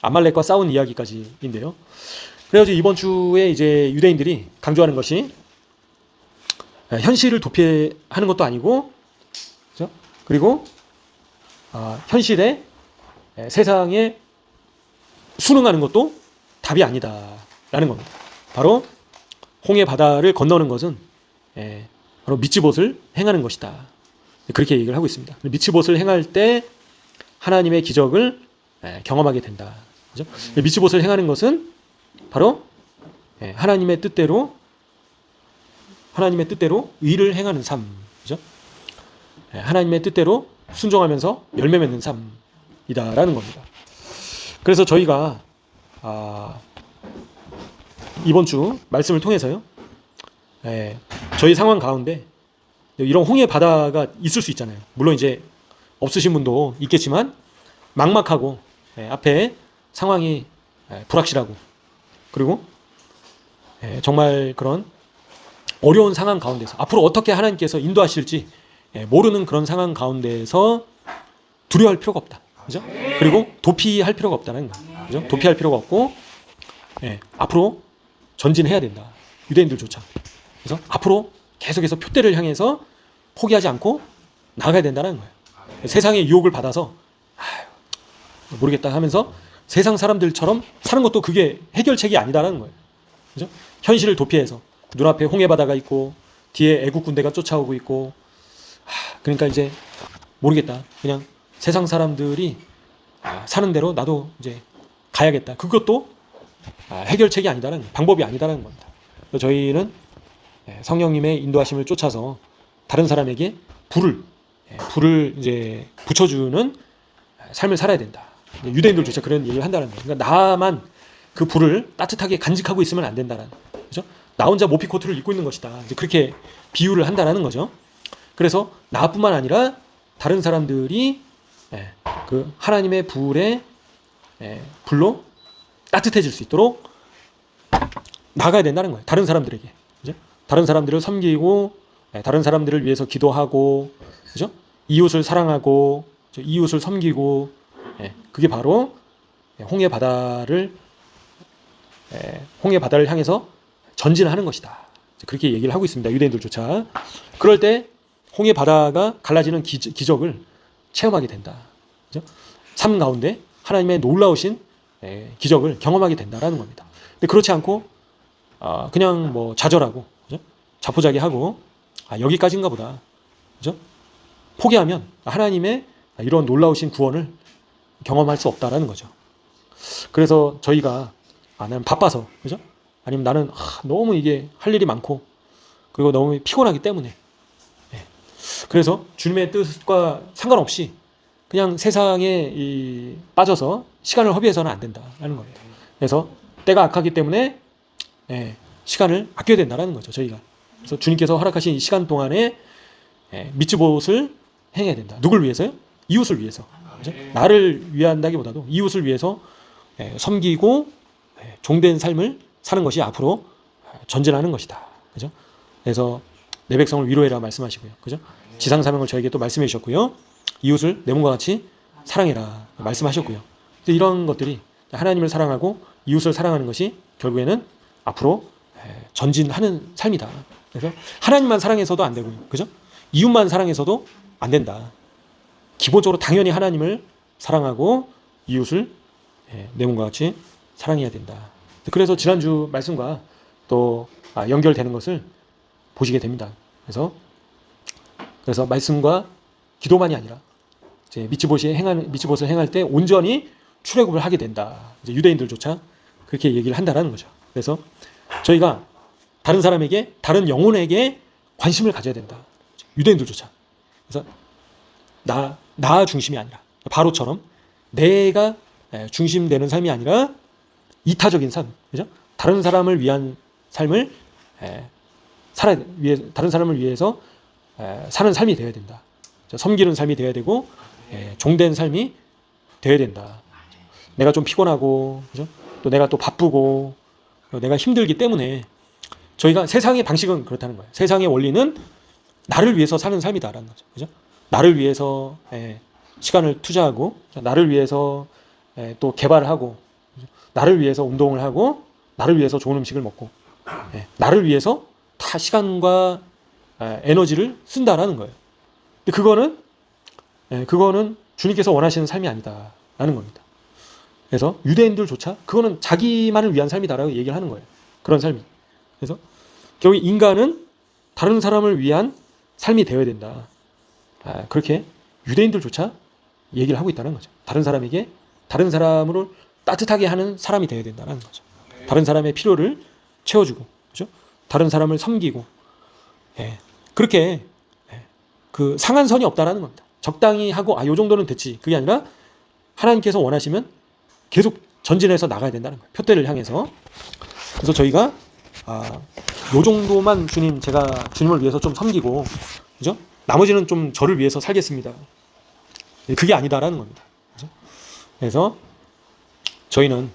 아말렉과 싸운 이야기까지인데요. 그래서 이번 주에 이제 유대인들이 강조하는 것이 현실을 도피하는 것도 아니고, 그렇죠? 그리고 현실에 세상에 순응하는 것도 답이 아니다라는 겁니다. 바로 홍해 바다를 건너는 것은 바로 미츠봇을 행하는 것이다. 그렇게 얘기를 하고 있습니다. 미츠봇을 행할 때 하나님의 기적을 경험하게 된다. 그죠? 미츠봇을 행하는 것은 바로 하나님의 뜻대로 의를 행하는 삶. 그죠? 하나님의 뜻대로 순종하면서 열매 맺는 삶이다라는 겁니다. 그래서 저희가 이번 주 말씀을 통해서요. 저희 상황 가운데 이런 홍해 바다가 있을 수 있잖아요. 물론 이제 없으신 분도 있겠지만 막막하고 앞에 상황이 불확실하고 그리고 정말 그런 어려운 상황 가운데서 앞으로 어떻게 하나님께서 인도하실지 모르는 그런 상황 가운데서 두려워할 필요가 없다. 그죠? 그리고 도피할 필요가 없다는 거예요. 그죠? 도피할 필요가 없고 앞으로 전진해야 된다. 유대인들조차. 그래서 앞으로 계속해서 표대를 향해서 포기하지 않고 나가야 된다는 거예요. 세상의 유혹을 받아서 모르겠다 하면서 세상 사람들처럼 사는 것도 그게 해결책이 아니다라는 거예요. 그죠? 현실을 도피해서 눈앞에 홍해바다가 있고 뒤에 애국 군대가 쫓아오고 있고 그러니까 이제 모르겠다. 그냥 세상 사람들이 사는 대로 나도 이제 가야겠다. 그것도 해결책이 아니다라는 거예요. 방법이 아니다라는 겁니다. 저희는 성령님의 인도하심을 쫓아서 다른 사람에게 불을 이제 붙여주는 삶을 살아야 된다. 유대인들조차 그런 얘기를 한다는 거예요. 그러니까 나만 그 불을 따뜻하게 간직하고 있으면 안 된다는, 그죠? 나 혼자 모피 코트를 입고 있는 것이다. 이제 그렇게 비유를 한다라는 거죠. 그래서 나뿐만 아니라 다른 사람들이 그 하나님의 불로 따뜻해질 수 있도록 나가야 된다는 거예요. 다른 사람들에게, 그죠? 다른 사람들을 섬기고, 다른 사람들을 위해서 기도하고, 그죠? 이웃을 사랑하고, 이웃을 섬기고, 그게 바로 홍해 바다를 향해서 전진하는 것이다. 그렇게 얘기를 하고 있습니다. 유대인들조차. 그럴 때 홍해 바다가 갈라지는 기적을 체험하게 된다. 그죠? 삶 가운데 하나님의 놀라우신 기적을 경험하게 된다라는 겁니다. 근데 그렇지 않고 그냥 뭐 좌절하고, 그죠? 자포자기하고 여기까지인가 보다, 그죠? 포기하면 하나님의 이런 놀라우신 구원을 경험할 수 없다라는 거죠. 그래서 저희가 나는 바빠서, 그죠? 아니면 나는 너무 이게 할 일이 많고 그리고 너무 피곤하기 때문에, 그래서 주님의 뜻과 상관없이 그냥 세상에 빠져서 시간을 허비해서는 안 된다라는 겁니다. 그래서 때가 악하기 때문에 시간을 아껴야 된다는 거죠, 저희가. 그래서 주님께서 허락하신 이 시간 동안에 미츠봇을 행해야 된다. 누굴 위해서요? 이웃을 위해서. 그죠? 나를 위한다기보다도 이웃을 위해서 섬기고 종된 삶을 사는 것이 앞으로 전진하는 것이다. 그죠? 그래서 내 백성을 위로해라 말씀하시고요. 그죠? 지상 사명을 저에게 또 말씀해 주셨고요. 이웃을 내 몸과 같이 사랑해라 말씀하셨고요. 이런 것들이 하나님을 사랑하고 이웃을 사랑하는 것이 결국에는 앞으로 전진하는 삶이다. 그래서 하나님만 사랑해서도 안 되고요. 그죠? 이웃만 사랑해서도 안 된다. 기본적으로 당연히 하나님을 사랑하고 이웃을 내 몸과 같이 사랑해야 된다. 그래서 지난주 말씀과 또 연결되는 것을 보시게 됩니다. 그래서 말씀과 기도만이 아니라 이제 미츠봇을 행할 때 온전히 출애굽을 하게 된다. 이제 유대인들조차 그렇게 얘기를 한다라는 거죠. 그래서 저희가 다른 사람에게, 다른 영혼에게 관심을 가져야 된다. 유대인들조차. 그래서 나 중심이 아니라, 바로처럼 내가 중심되는 삶이 아니라 이타적인 삶, 그죠? 다른 사람을 위한 삶을 다른 사람을 위해서 사는 삶이 되어야 된다. 섬기는 삶이 되어야 되고 종된 삶이 되어야 된다. 내가 좀 피곤하고, 그죠? 또 내가 또 바쁘고 내가 힘들기 때문에 저희가 세상의 방식은 그렇다는 거예요. 세상의 원리는 나를 위해서 사는 삶이다라는 거죠. 그죠? 나를 위해서 시간을 투자하고, 나를 위해서 또 개발을 하고, 나를 위해서 운동을 하고, 나를 위해서 좋은 음식을 먹고, 나를 위해서 다 시간과 에너지를 쓴다라는 거예요. 근데 그거는 주님께서 원하시는 삶이 아니다라는 겁니다. 그래서 유대인들조차 그거는 자기만을 위한 삶이다라고 얘기를 하는 거예요. 그런 삶이. 그래서 결국 인간은 다른 사람을 위한 삶이 되어야 된다. 그렇게 유대인들조차 얘기를 하고 있다는 거죠. 다른 사람에게, 다른 사람으로 따뜻하게 하는 사람이 되어야 된다는 거죠. 다른 사람의 필요를 채워주고, 그죠? 다른 사람을 섬기고, 그렇게 그 상한 선이 없다라는 겁니다. 적당히 하고 요 정도는 됐지. 그게 아니라 하나님께서 원하시면 계속 전진해서 나가야 된다는 거예요. 표대를 향해서. 그래서 저희가 요 정도만 제가 주님을 위해서 좀 섬기고, 그죠? 나머지는 좀 저를 위해서 살겠습니다. 그게 아니다라는 겁니다. 그죠? 그래서 저희는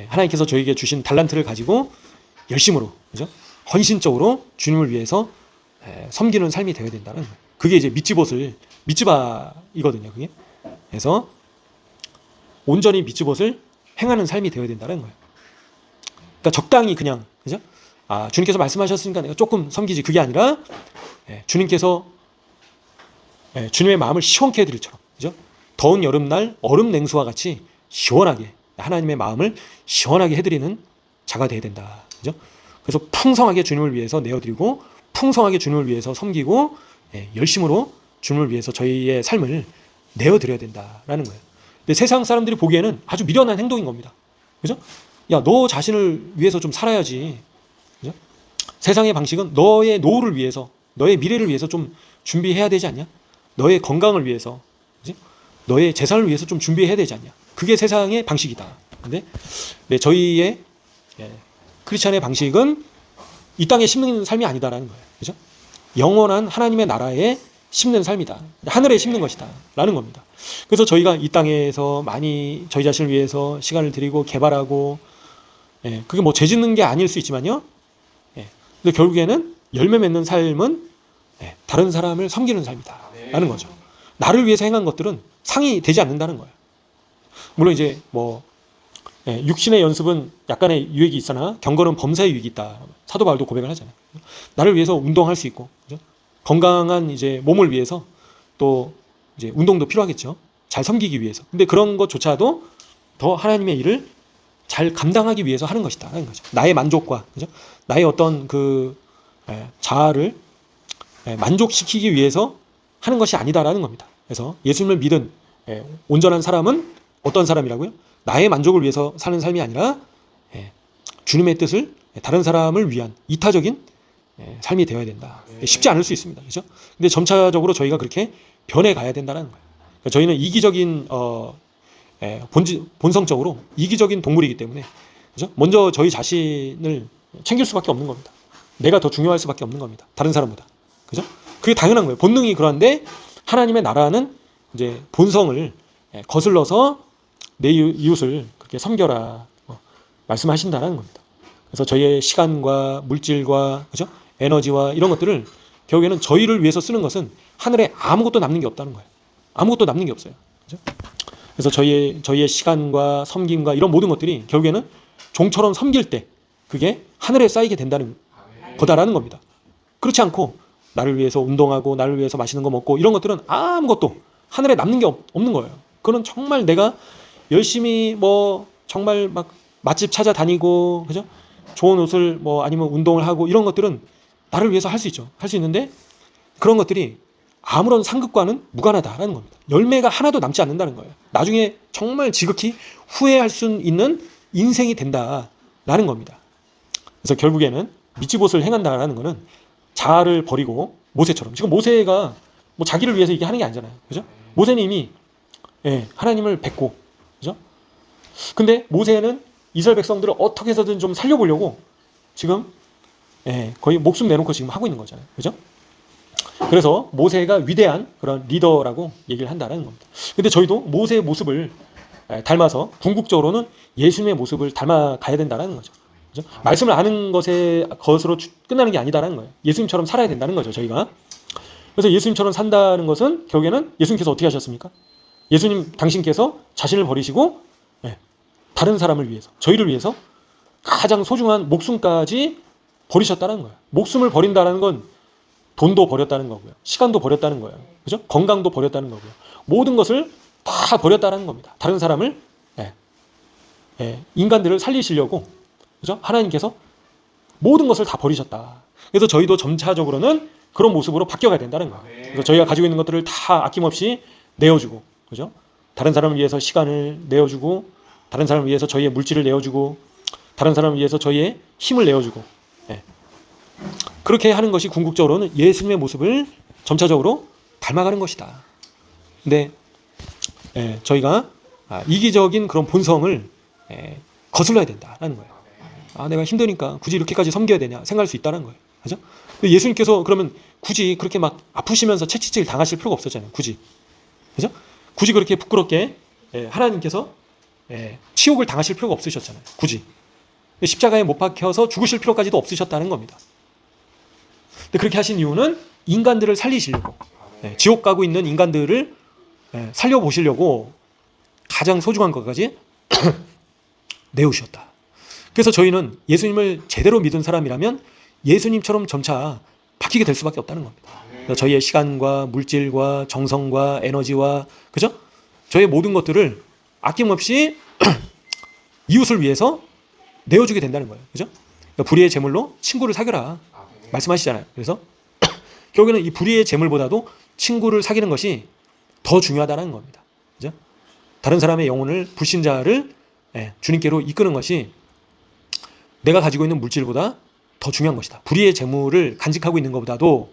하나님께서 저에게 주신 달란트를 가지고 열심으로, 그죠? 헌신적으로 주님을 위해서 섬기는 삶이 되어야 된다는 거예요. 그게 이제 미츠바이거든요. 그게. 그래서 온전히 미츠봇을 행하는 삶이 되어야 된다는 거예요. 그러니까 적당히 그냥, 그죠? 주님께서 말씀하셨으니까 내가 조금 섬기지. 그게 아니라 주님께서 주님의 마음을 시원케 해드릴 처럼, 그죠? 더운 여름날 얼음 냉수와 같이 시원하게 하나님의 마음을 시원하게 해드리는 자가 되어야 된다. 그죠? 그래서 풍성하게 주님을 위해서 내어드리고, 풍성하게 주님을 위해서 섬기고, 열심으로 주님을 위해서 저희의 삶을 내어드려야 된다라는 거예요. 근데 세상 사람들이 보기에는 아주 미련한 행동인 겁니다. 그죠? 야, 너 자신을 위해서 좀 살아야지. 그죠? 세상의 방식은 너의 노후를 위해서, 너의 미래를 위해서 좀 준비해야 되지 않냐? 너의 건강을 위해서, 그지? 너의 재산을 위해서 좀 준비해야 되지 않냐? 그게 세상의 방식이다. 근데 저희의 크리스찬의 방식은 이 땅에 심는 삶이 아니다라는 거예요. 그죠? 영원한 하나님의 나라에 심는 삶이다. 하늘에 심는 것이다. 라는 겁니다. 그래서 저희가 이 땅에서 많이 저희 자신을 위해서 시간을 들이고 개발하고, 그게 뭐 죄 짓는 게 아닐 수 있지만요. 근데 결국에는 열매 맺는 삶은 다른 사람을 섬기는 삶이다. 라는 거죠. 나를 위해서 행한 것들은 상이 되지 않는다는 거예요. 물론 이제 육신의 연습은 약간의 유익이 있으나 경건은 범사의 유익이 있다. 사도 바울도 고백을 하잖아요. 나를 위해서 운동할 수 있고, 그죠? 건강한 이제 몸을 위해서 또 이제 운동도 필요하겠죠. 잘 섬기기 위해서. 근데 그런 것조차도 더 하나님의 일을 잘 감당하기 위해서 하는 것이다 하는 거죠. 나의 만족과, 그죠? 나의 어떤 그 자아를 만족시키기 위해서 하는 것이 아니다라는 겁니다. 그래서 예수님을 믿은 온전한 사람은 어떤 사람이라고요? 나의 만족을 위해서 사는 삶이 아니라 주님의 뜻을 다른 사람을 위한 이타적인 삶이 되어야 된다. 쉽지 않을 수 있습니다. 그죠? 근데 점차적으로 저희가 그렇게 변해 가야 된다는 거예요. 그러니까 저희는 이기적인 본성적으로 이기적인 동물이기 때문에, 그죠? 먼저 저희 자신을 챙길 수밖에 없는 겁니다. 내가 더 중요할 수밖에 없는 겁니다. 다른 사람보다. 그죠? 그게 당연한 거예요. 본능이 그런데 하나님의 나라는 이제 본성을 거슬러서 내 이웃을 그렇게 섬겨라 말씀하신다는 겁니다. 그래서 저희의 시간과 물질과, 그죠? 에너지와 이런 것들을 결국에는 저희를 위해서 쓰는 것은 하늘에 아무것도 남는 게 없다는 거예요. 아무것도 남는 게 없어요. 그죠? 그래서 저희의 시간과 섬김과 이런 모든 것들이 결국에는 종처럼 섬길 때 그게 하늘에 쌓이게 된다는 거다라는 겁니다. 그렇지 않고 나를 위해서 운동하고 나를 위해서 맛있는 거 먹고 이런 것들은 아무것도 하늘에 남는 게 없는 거예요. 그건 정말 내가 열심히 뭐 정말 막 맛집 찾아다니고, 그죠? 좋은 옷을 뭐 아니면 운동을 하고 이런 것들은 나를 위해서 할 수 있죠. 할 수 있는데 그런 것들이 아무런 상급과는 무관하다라는 겁니다. 열매가 하나도 남지 않는다는 거예요. 나중에 정말 지극히 후회할 수 있는 인생이 된다라는 겁니다. 그래서 결국에는 미치봇을 행한다라는 것은 자아를 버리고 모세처럼, 지금 모세가 뭐 자기를 위해서 이게 하는 게 아니잖아요. 그죠? 모세님이 하나님을 뵙고, 그죠? 근데 모세는 이스라엘 백성들을 어떻게 해서든 좀 살려보려고 지금 거의 목숨 내놓고 지금 하고 있는 거잖아요. 그죠? 그래서 모세가 위대한 그런 리더라고 얘기를 한다는 겁니다. 근데 저희도 모세의 모습을 닮아서 궁극적으로는 예수님의 모습을 닮아가야 된다는 거죠. 그죠? 말씀을 아는 것으로 끝나는 게 아니다라는 거예요. 예수님처럼 살아야 된다는 거죠, 저희가. 그래서 예수님처럼 산다는 것은 결국에는 예수님께서 어떻게 하셨습니까? 예수님 당신께서 자신을 버리시고 다른 사람을 위해서, 저희를 위해서 가장 소중한 목숨까지 버리셨다는 거예요. 목숨을 버린다는 건 돈도 버렸다는 거고요. 시간도 버렸다는 거예요. 그죠? 건강도 버렸다는 거고요. 모든 것을 다 버렸다는 겁니다. 다른 사람을, 인간들을 살리시려고, 그죠? 하나님께서 모든 것을 다 버리셨다. 그래서 저희도 점차적으로는 그런 모습으로 바뀌어가야 된다는 거예요. 그래서 저희가 가지고 있는 것들을 다 아낌없이 내어주고, 그죠? 다른 사람을 위해서 시간을 내어주고, 다른 사람을 위해서 저희의 물질을 내어주고, 다른 사람을 위해서 저희의 힘을 내어주고, 그렇게 하는 것이 궁극적으로는 예수님의 모습을 점차적으로 닮아가는 것이다. 근데 저희가 이기적인 그런 본성을 거슬러야 된다는 거예요. 내가 힘드니까 굳이 이렇게까지 섬겨야 되냐 생각할 수 있다는 거예요. 그죠? 예수님께서 그러면 굳이 그렇게 막 아프시면서 채찍질 당하실 필요가 없었잖아요. 굳이. 그죠? 굳이 그렇게 부끄럽게 하나님께서 치욕을 당하실 필요가 없으셨잖아요. 굳이. 십자가에 못 박혀서 죽으실 필요까지도 없으셨다는 겁니다. 근데 그렇게 하신 이유는 인간들을 살리시려고, 지옥 가고 있는 인간들을 살려보시려고 가장 소중한 것까지 내우셨다. 그래서 저희는 예수님을 제대로 믿은 사람이라면 예수님처럼 점차 바뀌게 될 수밖에 없다는 겁니다. 그래서 저희의 시간과 물질과 정성과 에너지와, 그죠? 저희의 모든 것들을 아낌없이 이웃을 위해서 내어주게 된다는 거예요. 그죠? 그러니까 불의의 제물로 친구를 사귀라 말씀하시잖아요. 그래서 결국에는 이 불의의 제물보다도 친구를 사귀는 것이 더 중요하다는 겁니다. 그죠? 다른 사람의 영혼을, 불신자를 주님께로 이끄는 것이 내가 가지고 있는 물질보다 더 중요한 것이다. 불의의 제물을 간직하고 있는 것보다도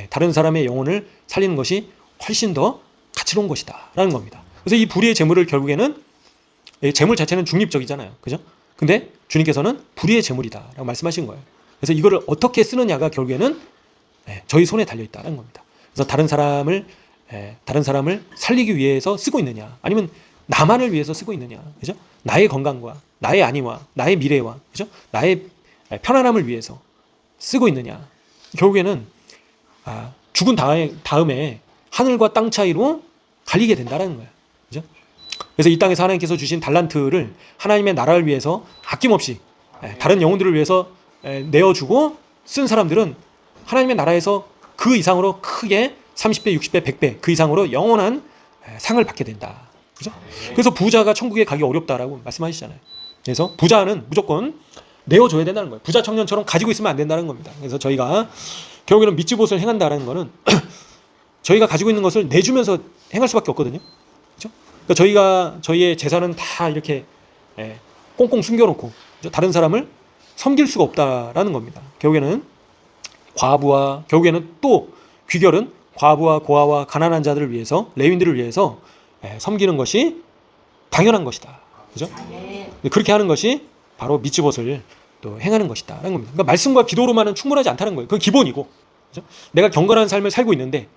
다른 사람의 영혼을 살리는 것이 훨씬 더 가치로운 것이다 라는 겁니다. 그래서 이 불의의 제물을 결국에는, 제물 자체는 중립적이잖아요. 그죠? 근데 주님께서는 불의의 제물이다 라고 말씀하신 거예요. 그래서 이거를 어떻게 쓰느냐가 결국에는 저희 손에 달려있다는 겁니다. 그래서 다른 사람을 살리기 위해서 쓰고 있느냐, 아니면 나만을 위해서 쓰고 있느냐, 그죠? 나의 건강과 나의 안위와 나의 미래와, 그죠? 나의 편안함을 위해서 쓰고 있느냐. 결국에는 죽은 다음에 하늘과 땅 차이로 갈리게 된다는 거예요. 그죠? 그래서 이 땅에서 하나님께서 주신 달란트를 하나님의 나라를 위해서 아낌없이 다른 영혼들을 위해서 내어주고 쓴 사람들은 하나님의 나라에서 그 이상으로 크게 30배, 60배, 100배 그 이상으로 영원한 상을 받게 된다. 그죠? 그래서 부자가 천국에 가기 어렵다라고 말씀하시잖아요. 그래서 부자는 무조건 내어줘야 된다는 거예요. 부자 청년처럼 가지고 있으면 안 된다는 겁니다. 그래서 저희가 결국에는 미츠봇을 행한다는 거는 저희가 가지고 있는 것을 내주면서 행할 수밖에 없거든요. 그렇죠? 그러니까 저희가 저희의 재산은 다 이렇게 꽁꽁 숨겨놓고 다른 사람을 섬길 수가 없다라는 겁니다. 결국에는 또 귀결은 과부와 고아와 가난한 자들을 위해서, 레위인들을 위해서 섬기는 것이 당연한 것이다. 그죠? 그렇게 하는 것이 바로 미츠봇을 또 행하는 것이다라는 겁니다. 그러니까 말씀과 기도로만은 충분하지 않다는 거예요. 그건 기본이고, 그죠? 내가 경건한 삶을 살고 있는데,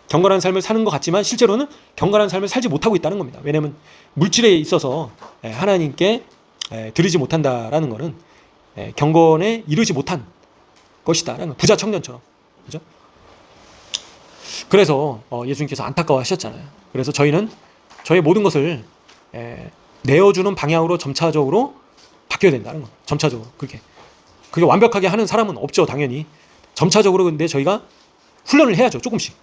경건한 삶을 사는 것 같지만 실제로는 경건한 삶을 살지 못하고 있다는 겁니다. 왜냐하면 물질에 있어서 하나님께 드리지 못한다라는 것은 경건에 이르지 못한 것이다라는 거예요. 부자 청년처럼, 그죠? 그래서 예수님께서 안타까워하셨잖아요. 그래서 저희는 저의 모든 것을 내어주는 방향으로 점차적으로 바뀌어야 된다는 거예요. 점차적으로 그게 완벽하게 하는 사람은 없죠, 당연히. 점차적으로. 근데 저희가 훈련을 해야죠, 조금씩.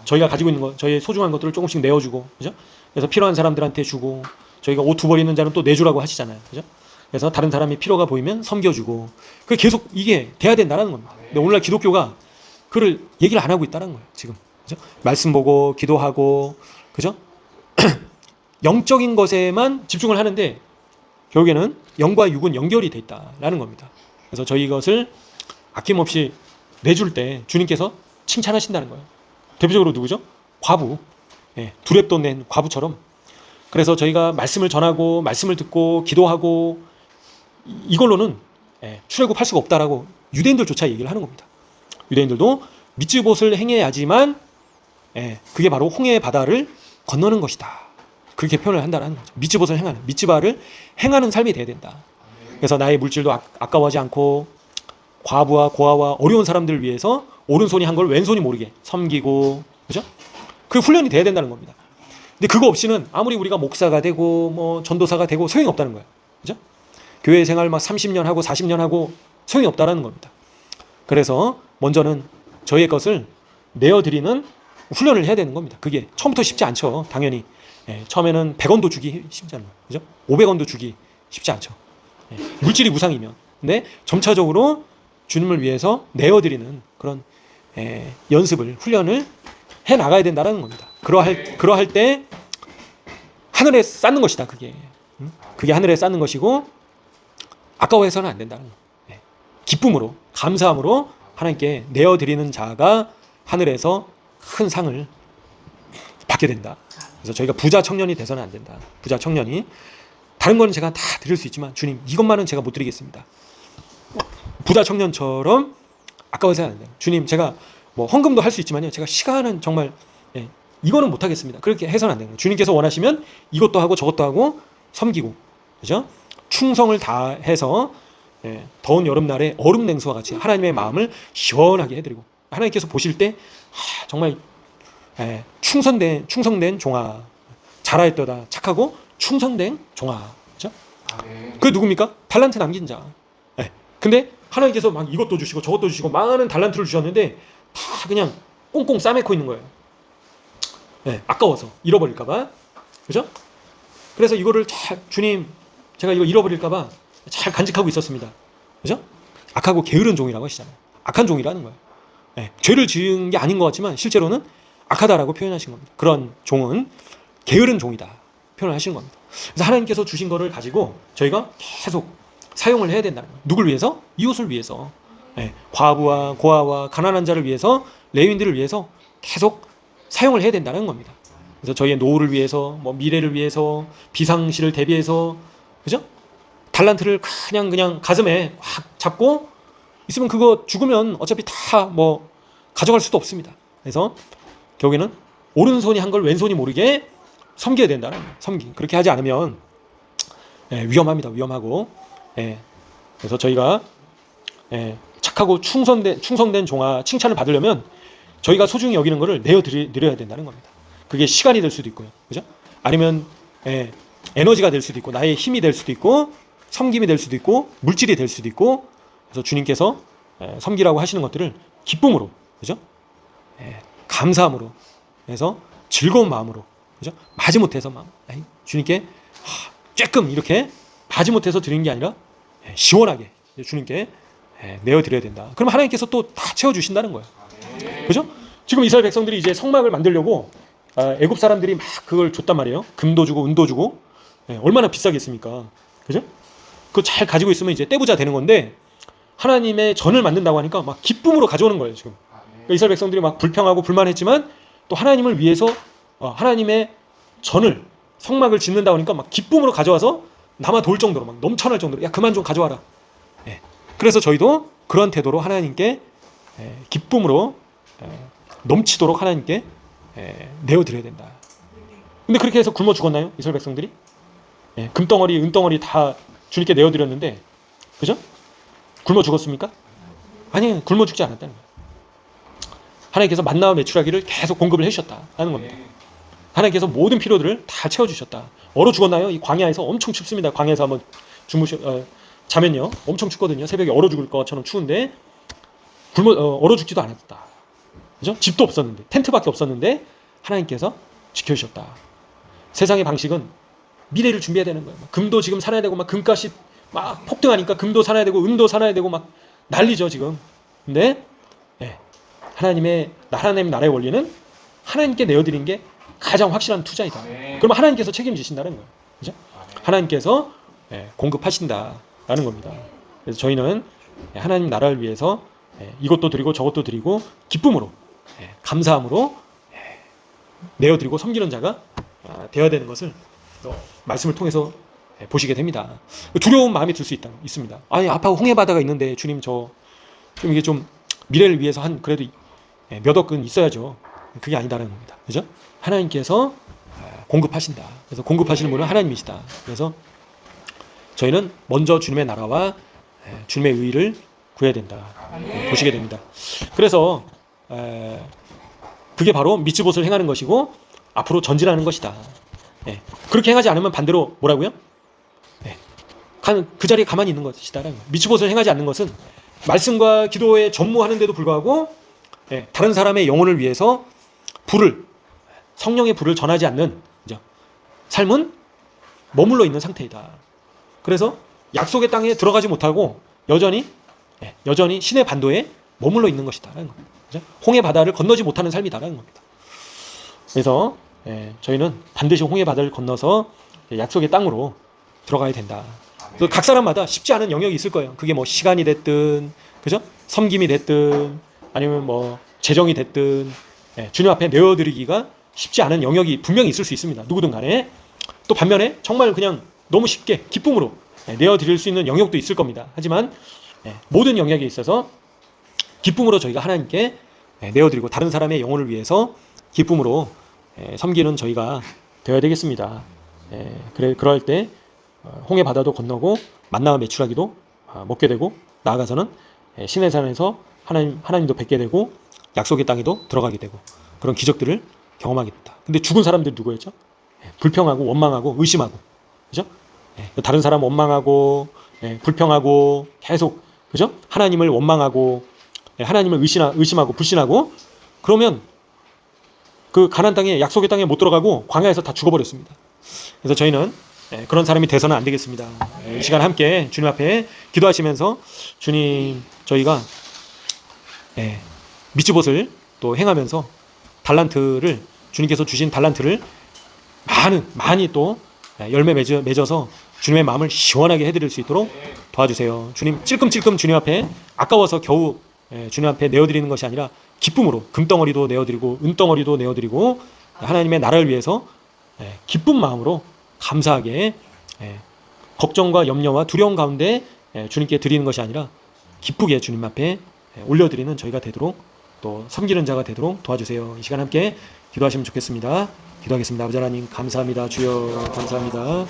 저희가 가지고 있는 것, 저희의 소중한 것들을 조금씩 내어주고, 그죠? 그래서 필요한 사람들한테 주고, 저희가 옷 두 벌 있는 자는 또 내주라고 하시잖아요, 그죠? 그래서 다른 사람이 필요가 보이면 섬겨주고, 그 계속 이게 돼야 된다는 겁니다. 근데 오늘날 기독교가 그를 얘기를 안 하고 있다는 거예요, 지금. 그죠? 말씀 보고 기도하고, 그죠? 영적인 것에만 집중을 하는데 결국에는 영과 육은 연결이 돼 있다라는 겁니다. 그래서 저희 이것을 아낌없이 내줄 때 주님께서 칭찬하신다는 거예요. 대표적으로 누구죠? 과부. 두렙돈 낸 과부처럼. 그래서 저희가 말씀을 전하고 말씀을 듣고 기도하고 이걸로는 출애굽할 수가 없다라고 유대인들조차 얘기를 하는 겁니다. 유대인들도 미츠봇을 행해야지만 그게 바로 홍해의 바다를 건너는 것이다. 그렇게 표현을 한다는 거죠. 미츠봇을 행하는, 미츠바를 행하는 삶이 돼야 된다. 그래서 나의 물질도 아까워하지 않고 과부와 고아와 어려운 사람들을 위해서 오른손이 한 걸 왼손이 모르게 섬기고, 그죠? 그 훈련이 돼야 된다는 겁니다. 근데 그거 없이는 아무리 우리가 목사가 되고 뭐 전도사가 되고 소용이 없다는 거예요. 그죠? 교회 생활 막 30년 하고 40년 하고 소용이 없다는 겁니다. 그래서 먼저는 저희의 것을 내어드리는 훈련을 해야 되는 겁니다. 그게 처음부터 쉽지 않죠. 당연히. 처음에는 100원도 주기 쉽지 않아요. 그죠? 500원도 주기 쉽지 않죠. 물질이 무상이면. 근데 점차적으로 주님을 위해서 내어드리는 그런 연습을, 훈련을 해 나가야 된다는 겁니다. 그러할 때 하늘에 쌓는 것이다. 그게 하늘에 쌓는 것이고 아까워해서는 안 된다는 거예요. 기쁨으로, 감사함으로 하나님께 내어드리는 자가 하늘에서 큰 상을 받게 된다. 그래서 저희가 부자 청년이 돼서는 안 된다. 부자 청년이 다른 거는 제가 다 드릴 수 있지만 주님 이것만은 제가 못 드리겠습니다. 부자 청년처럼 아까워서는 안 돼요. 주님 제가 뭐 헌금도 할 수 있지만요. 제가 시간은 정말 이거는 못 하겠습니다. 그렇게 해서는 안 돼요. 주님께서 원하시면 이것도 하고 저것도 하고 섬기고, 그죠? 충성을 다해서 더운 여름날에 얼음 냉수와 같이 하나님의 마음을 시원하게 해드리고 하나님께서 보실 때 정말 충성된 종아, 잘하였도다. 착하고 충성된 종아. 그죠? 그 누굽니까? 달란트 남긴 자. 근데 하나님께서 막 이것도 주시고 저것도 주시고 많은 달란트를 주셨는데 다 그냥 꽁꽁 싸매고 있는 거예요. 아까워서 잃어버릴까봐. 그죠? 그래서 이거를 잘, 주님, 제가 이거 잃어버릴까봐 잘 간직하고 있었습니다. 그죠? 악하고 게으른 종이라고 하시잖아요. 악한 종이라는 거예요. 죄를 지은 게 아닌 것 같지만 실제로는 악하다라고 표현하신 겁니다. 그런 종은 게으른 종이다 표현을 하시는 겁니다. 그래서 하나님께서 주신 거를 가지고 저희가 계속 사용을 해야 된다는 거예요. 누굴 위해서? 이웃을 위해서. 과부와 고아와 가난한 자를 위해서, 레위인들을 위해서 계속 사용을 해야 된다는 겁니다. 그래서 저희의 노후를 위해서, 뭐 미래를 위해서, 비상시를 대비해서, 그죠? 달란트를 그냥 가슴에 확 잡고 있으면 그거 죽으면 어차피 다 뭐 가져갈 수도 없습니다. 그래서 결국에는 오른손이 한 걸 왼손이 모르게 섬겨야 된다는 거예요. 그렇게 하지 않으면 위험합니다. 위험하고. 그래서 저희가 착하고 충성된 종아 칭찬을 받으려면 저희가 소중히 여기는 것을 내어드려야 된다는 겁니다. 그게 시간이 될 수도 있고요. 그죠? 아니면 에너지가 될 수도 있고 나의 힘이 될 수도 있고 섬김이 될 수도 있고 물질이 될 수도 있고. 그래서 주님께서 섬기라고 하시는 것들을 기쁨으로, 그죠? 감사함으로 해서 즐거운 마음으로, 그죠? 마지못해서 주님께 쬐끔 이렇게 마지못해서 드리는 게 아니라 시원하게 주님께 내어드려야 된다. 그럼 하나님께서 또 다 채워주신다는 거예요. 그죠? 지금 이스라엘 백성들이 이제 성막을 만들려고 애굽 사람들이 막 그걸 줬단 말이에요. 금도 주고 은도 주고. 얼마나 비싸겠습니까? 그죠? 그거 잘 가지고 있으면 이제 떼부자 되는 건데, 하나님의 전을 만든다고 하니까 막 기쁨으로 가져오는 거예요. 지금 그러니까 이스라엘 백성들이 막 불평하고 불만했지만 또 하나님을 위해서 하나님의 전을, 성막을 짓는다고 하니까 막 기쁨으로 가져와서 남아 돌 정도로, 막 넘쳐날 정도로, 야 그만 좀 가져와라. 그래서 저희도 그런 태도로 하나님께 기쁨으로 넘치도록 하나님께 내어드려야 된다. 근데 그렇게 해서 굶어 죽었나요? 이스라엘 백성들이? 금덩어리 은덩어리 다 주님께 내어드렸는데, 그죠? 굶어 죽었습니까? 아니, 굶어 죽지 않았다는 거예요. 하나님께서 만나와 메추라기를 계속 공급을 해주셨다는 겁니다. 하나님께서 모든 필요들을 다 채워주셨다. 얼어 죽었나요? 이 광야에서 엄청 춥습니다. 광야에서 한번 자면요 엄청 춥거든요. 새벽에 얼어 죽을 것처럼 추운데 얼어 죽지도 않았다. 그죠? 집도 없었는데, 텐트밖에 없었는데 하나님께서 지켜주셨다. 세상의 방식은 미래를 준비해야 되는 거예요. 금도 지금 사놔야 되고, 막 금값이 막 폭등하니까 금도 사놔야 되고 은도 사놔야 되고 막 난리죠 지금. 근데 하나님 나라의 원리는 하나님께 내어드린 게 가장 확실한 투자이다. 그러면 하나님께서 책임지신다는 거예요. 그죠? 하나님께서 공급하신다라는 겁니다. 그래서 저희는 하나님 나라를 위해서 이것도 드리고 저것도 드리고 기쁨으로, 감사함으로 내어드리고 섬기는 자가 되어야 되는 것을 말씀을 통해서 보시게 됩니다. 두려운 마음이 들 수 있습니다. 아니, 아파하고 홍해 바다가 있는데 주님 좀 이게 좀 미래를 위해서 그래도 몇 억은 있어야죠. 그게 아니다라는 겁니다. 그죠? 하나님께서 공급하신다. 그래서 공급하시는 분은 하나님이시다. 그래서 저희는 먼저 주님의 나라와 주님의 의를 구해야 된다. 보시게 됩니다. 그래서 그게 바로 미츠봇을 행하는 것이고 앞으로 전진하는 것이다. 그렇게 행하지 않으면 반대로 뭐라고요? 그 자리에 가만히 있는 것이다. 미츠봇을 행하지 않는 것은 말씀과 기도에 전무하는데도 불구하고 다른 사람의 영혼을 위해서 성령의 불을 전하지 않는 삶은 머물러 있는 상태이다. 그래서 약속의 땅에 들어가지 못하고 여전히 신의 반도에 머물러 있는 것이다라는 겁니다. 그죠? 홍해 바다를 건너지 못하는 삶이다라는 겁니다. 그래서 저희는 반드시 홍해 바다를 건너서 약속의 땅으로 들어가야 된다. 각 사람마다 쉽지 않은 영역이 있을 거예요. 그게 뭐 시간이 됐든, 그죠? 섬김이 됐든, 아니면 뭐 재정이 됐든, 주님 앞에 내어드리기가 쉽지 않은 영역이 분명히 있을 수 있습니다. 누구든 간에. 또 반면에 정말 그냥 너무 쉽게 기쁨으로 내어드릴 수 있는 영역도 있을 겁니다. 하지만 모든 영역에 있어서 기쁨으로 저희가 하나님께 내어드리고 다른 사람의 영혼을 위해서 기쁨으로 섬기는 저희가 되어야 되겠습니다. 그럴 때 홍해 바다도 건너고 만나와 메추라기도 먹게 되고, 나아가서는 신의 산에서 하나님도 뵙게 되고 약속의 땅에도 들어가게 되고 그런 기적들을 경험하게 된다. 근데 죽은 사람들이 누구였죠? 불평하고 원망하고 의심하고, 그죠? 다른 사람 원망하고 불평하고 계속, 그죠? 하나님을 원망하고 하나님을 의심하고 불신하고, 그러면 그 가나안 땅에, 약속의 땅에 못 들어가고 광야에서 다 죽어버렸습니다. 그래서 저희는 그런 사람이 돼서는 안 되겠습니다. 이 시간 함께 주님 앞에 기도하시면서 주님, 저희가 미츠봇을 또 행하면서 주님께서 주신 달란트를 많이 또 열매 맺어서 주님의 마음을 시원하게 해드릴 수 있도록 도와주세요. 주님, 찔끔찔끔 주님 앞에 아까워서 겨우 주님 앞에 내어드리는 것이 아니라 기쁨으로 금덩어리도 내어드리고 은덩어리도 내어드리고 하나님의 나라를 위해서 기쁜 마음으로 감사하게 걱정과 염려와 두려움 가운데 주님께 드리는 것이 아니라 기쁘게 주님 앞에 올려드리는 저희가 되도록, 또 섬기는 자가 되도록 도와주세요. 이 시간 함께 기도하시면 좋겠습니다. 기도하겠습니다. 아버지 하나님, 감사합니다. 주여, 감사합니다.